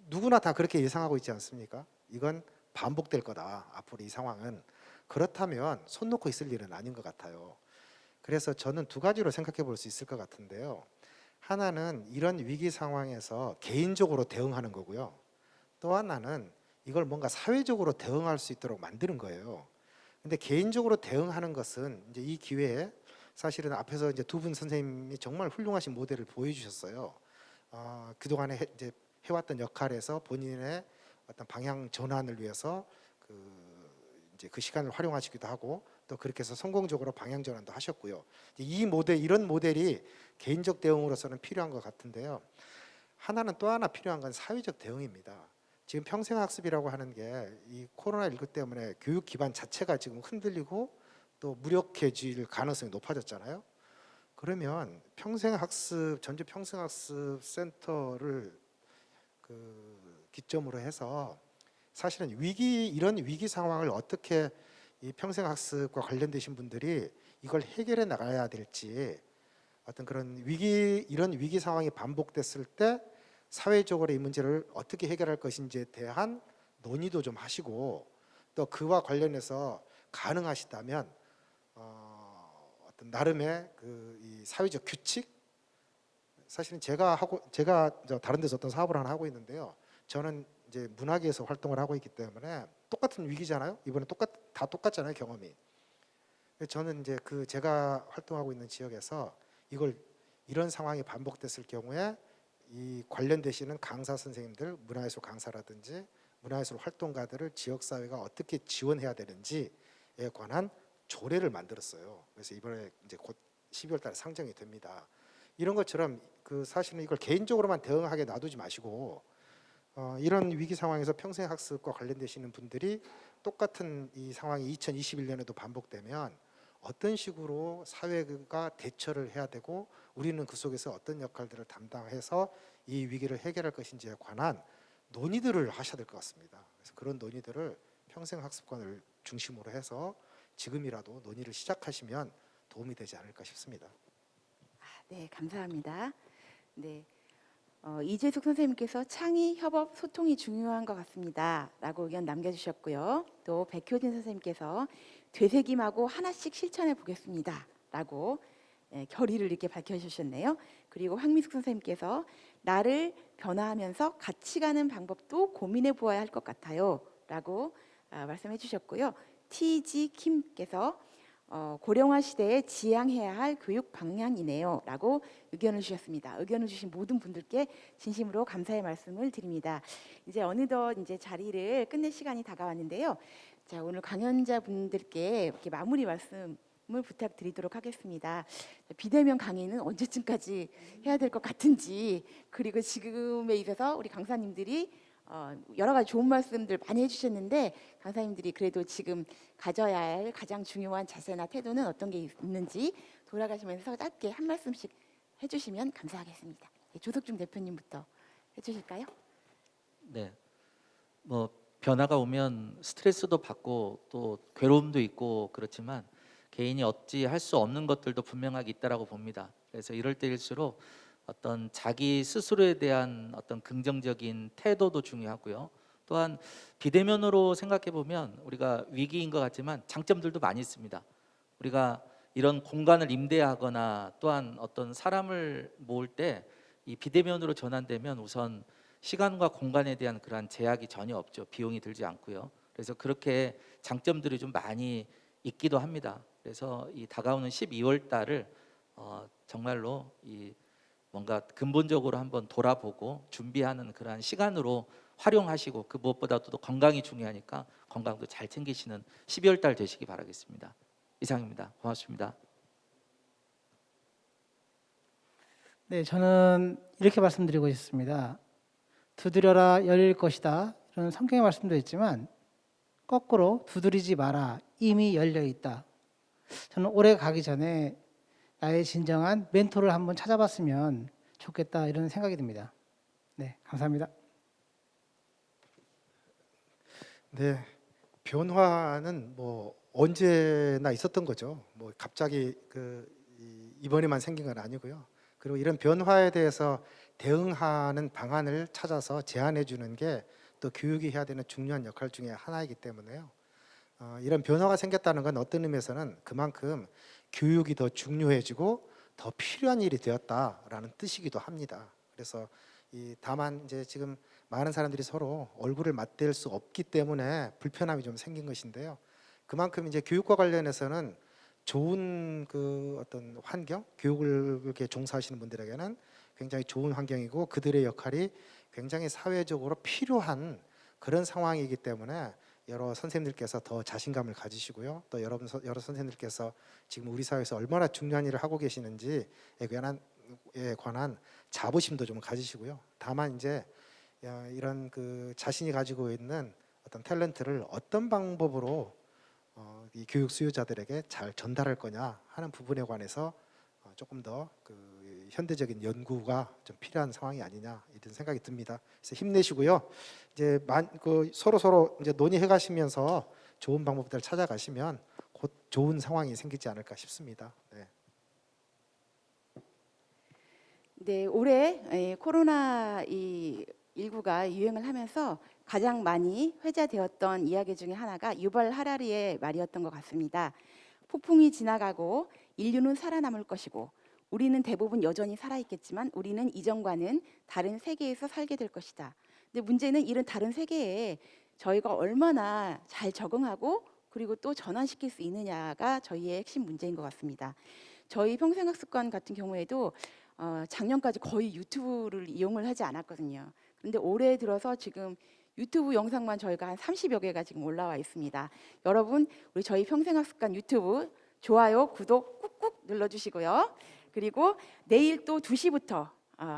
누구나 다 그렇게 예상하고 있지 않습니까? 이건 반복될 거다, 앞으로 이 상황은. 그렇다면 손 놓고 있을 일은 아닌 것 같아요. 그래서 저는 두 가지로 생각해 볼 수 있을 것 같은데요. 하나는 이런 위기 상황에서 개인적으로 대응하는 거고요. 또 하나는 이걸 뭔가 사회적으로 대응할 수 있도록 만드는 거예요. 근데 개인적으로 대응하는 것은 이제 이 기회에 사실은 앞에서 이제 두 분 선생님이 정말 훌륭하신 모델을 보여주셨어요. 그동안에 이제 해왔던 역할에서 본인의 어떤 방향 전환을 위해서 이제 그 시간을 활용하시기도 하고, 또 그렇게 해서 성공적으로 방향 전환도 하셨고요. 이 모델, 이런 모델이 개인적 대응으로서는 필요한 것 같은데요. 하나는 또 하나 필요한 건 사회적 대응입니다. 지금 평생학습이라고 하는 게 이 코로나19 때문에 교육 기반 자체가 지금 흔들리고 또 무력해질 가능성이 높아졌잖아요. 그러면 평생학습, 전주 평생학습 센터를 기점으로 해서 사실은 이런 위기 상황을 어떻게 이 평생학습과 관련되신 분들이 이걸 해결해 나가야 될지, 어떤 그런 이런 위기 상황이 반복됐을 때 사회적으로 이 문제를 어떻게 해결할 것인지에 대한 논의도 좀 하시고, 또 그와 관련해서 가능하시다면 어떤 나름의 이 사회적 규칙, 사실은 제가 다른 데서 어떤 사업을 하나 하고 있는데요. 저는 이제 문화계에서 활동을 하고 있기 때문에 똑같은 위기잖아요. 이번에 다 똑같잖아요, 경험이. 저는 이제 제가 활동하고 있는 지역에서 이런 상황이 반복됐을 경우에 이 관련되시는 강사 선생님들, 문화예술 강사라든지 문화예술 활동가들을 지역사회가 어떻게 지원해야 되는지에 관한 조례를 만들었어요. 그래서 이번에 이제 곧 12월 달에 상정이 됩니다. 이런 것처럼 사실은 이걸 개인적으로만 대응하게 놔두지 마시고, 이런 위기 상황에서 평생학습과 관련되시는 분들이 똑같은 이 상황이 2021년에도 반복되면 어떤 식으로 사회가 대처를 해야 되고 우리는 그 속에서 어떤 역할들을 담당해서 이 위기를 해결할 것인지에 관한 논의들을 하셔야 될 것 같습니다. 그래서 그런 논의들을 평생학습관을 중심으로 해서 지금이라도 논의를 시작하시면 도움이 되지 않을까 싶습니다. 네, 감사합니다. 네. 이재숙 선생님께서 창의, 협업, 소통이 중요한 것 같습니다 라고 의견 남겨주셨고요. 또 백효진 선생님께서 되새김하고 하나씩 실천해 보겠습니다 라고 결의를 이렇게 밝혀주셨네요. 그리고 황미숙 선생님께서 나를 변화하면서 같이 가는 방법도 고민해 보아야 할 것 같아요 라고 말씀해 주셨고요. TG 킴께서 고령화 시대에 지향해야 할 교육 방향이네요 라고 의견을 주셨습니다. 의견을 주신 모든 분들께 진심으로 감사의 말씀을 드립니다. 이제 어느덧 이제 자리를 끝낼 시간이 다가왔는데요. 자, 오늘 강연자 분들께 이렇게 마무리 말씀을 부탁드리도록 하겠습니다. 비대면 강의는 언제쯤까지 해야 될 것 같은지, 그리고 지금에 있어서 우리 강사님들이 여러 가지 좋은 말씀들 많이 해주셨는데 강사님들이 그래도 지금 가져야 할 가장 중요한 자세나 태도는 어떤 게 있는지 돌아가시면서 짧게 한 말씀씩 해주시면 감사하겠습니다. 조석중 대표님부터 해주실까요? 네. 뭐 변화가 오면 스트레스도 받고 또 괴로움도 있고 그렇지만 개인이 어찌 할 수 없는 것들도 분명하게 있다라고 봅니다. 그래서 이럴 때일수록 어떤 자기 스스로에 대한 어떤 긍정적인 태도도 중요하고요. 또한 비대면으로 생각해 보면 우리가 위기인 것 같지만 장점들도 많이 있습니다. 우리가 이런 공간을 임대하거나 또한 어떤 사람을 모을 때 이 비대면으로 전환되면 우선 시간과 공간에 대한 그러한 제약이 전혀 없죠. 비용이 들지 않고요. 그래서 그렇게 장점들이 좀 많이 있기도 합니다. 그래서 이 다가오는 12월 달을 정말로 이 뭔가 근본적으로 한번 돌아보고 준비하는 그러한 시간으로 활용하시고 그 무엇보다도 또 건강이 중요하니까 건강도 잘 챙기시는 12월 달 되시기 바라겠습니다. 이상입니다. 고맙습니다. 네, 저는 이렇게 말씀드리고 싶습니다. 두드려라 열릴 것이다 이런 성경의 말씀도 있지만 거꾸로 두드리지 마라 이미 열려 있다. 저는 올해 가기 전에 나의 진정한 멘토를 한번 찾아봤으면 좋겠다 이런 생각이 듭니다. 네, 감사합니다. 네, 변화는 뭐 언제나 있었던 거죠. 뭐 갑자기 이번에만 생긴 건 아니고요. 그리고 이런 변화에 대해서 대응하는 방안을 찾아서 제안해 주는 게 또 교육이 해야 되는 중요한 역할 중에 하나이기 때문에요. 이런 변화가 생겼다는 건 어떤 의미에서는 그만큼 교육이 더 중요해지고 더 필요한 일이 되었다라는 뜻이기도 합니다. 그래서 다만 이제 지금 많은 사람들이 서로 얼굴을 맞댈 수 없기 때문에 불편함이 좀 생긴 것인데요. 그만큼 이제 교육과 관련해서는 좋은 그 어떤 환경, 교육을 이렇게 종사하시는 분들에게는 굉장히 좋은 환경이고 그들의 역할이 굉장히 사회적으로 필요한 그런 상황이기 때문에 여러 선생님들께서 더 자신감을 가지시고요. 또 여러 선생님들께서 지금 우리 사회에서 얼마나 중요한 일을 하고 계시는지에 관한 자부심도 좀 가지시고요. 다만 이제 이런 그 자신이 가지고 있는 어떤 탤런트를 어떤 방법으로 이 교육 수요자들에게 잘 전달할 거냐 하는 부분에 관해서 조금 더 그 현대적인 연구가 좀 필요한 상황이 아니냐 이런 생각이 듭니다. 그래서 힘내시고요. 이제 서로 이제 논의해 가시면서 좋은 방법들을 찾아가시면 곧 좋은 상황이 생기지 않을까 싶습니다. 네. 네, 올해 코로나 19가 유행을 하면서 가장 많이 회자되었던 이야기 중에 하나가 유발 하라리의 말이었던 것 같습니다. 폭풍이 지나가고 인류는 살아남을 것이고 우리는 대부분 여전히 살아있겠지만 우리는 이전과는 다른 세계에서 살게 될 것이다. 근데 문제는 이런 다른 세계에 저희가 얼마나 잘 적응하고 그리고 또 전환시킬 수 있느냐가 저희의 핵심 문제인 것 같습니다. 저희 평생학습관 같은 경우에도 작년까지 거의 유튜브를 이용을 하지 않았거든요. 그런데 올해 들어서 지금 유튜브 영상만 저희가 한 30여 개가 지금 올라와 있습니다. 여러분, 우리 저희 평생학습관 유튜브 좋아요, 구독 꾹꾹 눌러주시고요. 그리고 내일 또 2시부터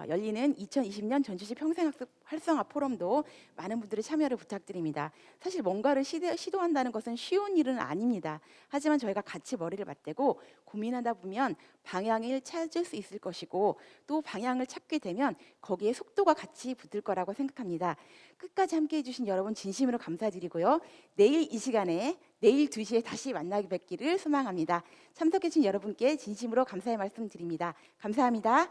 열리는 2020년 전주시 평생학습 활성화 포럼도 많은 분들의 참여를 부탁드립니다. 사실 뭔가를 시도한다는 것은 쉬운 일은 아닙니다. 하지만 저희가 같이 머리를 맞대고 고민하다 보면 방향을 찾을 수 있을 것이고 또 방향을 찾게 되면 거기에 속도가 같이 붙을 거라고 생각합니다. 끝까지 함께해 주신 여러분 진심으로 감사드리고요. 내일 이 시간에 내일 2시에 다시 만나게 뵙기를 소망합니다. 참석해 주신 여러분께 진심으로 감사의 말씀 드립니다. 감사합니다.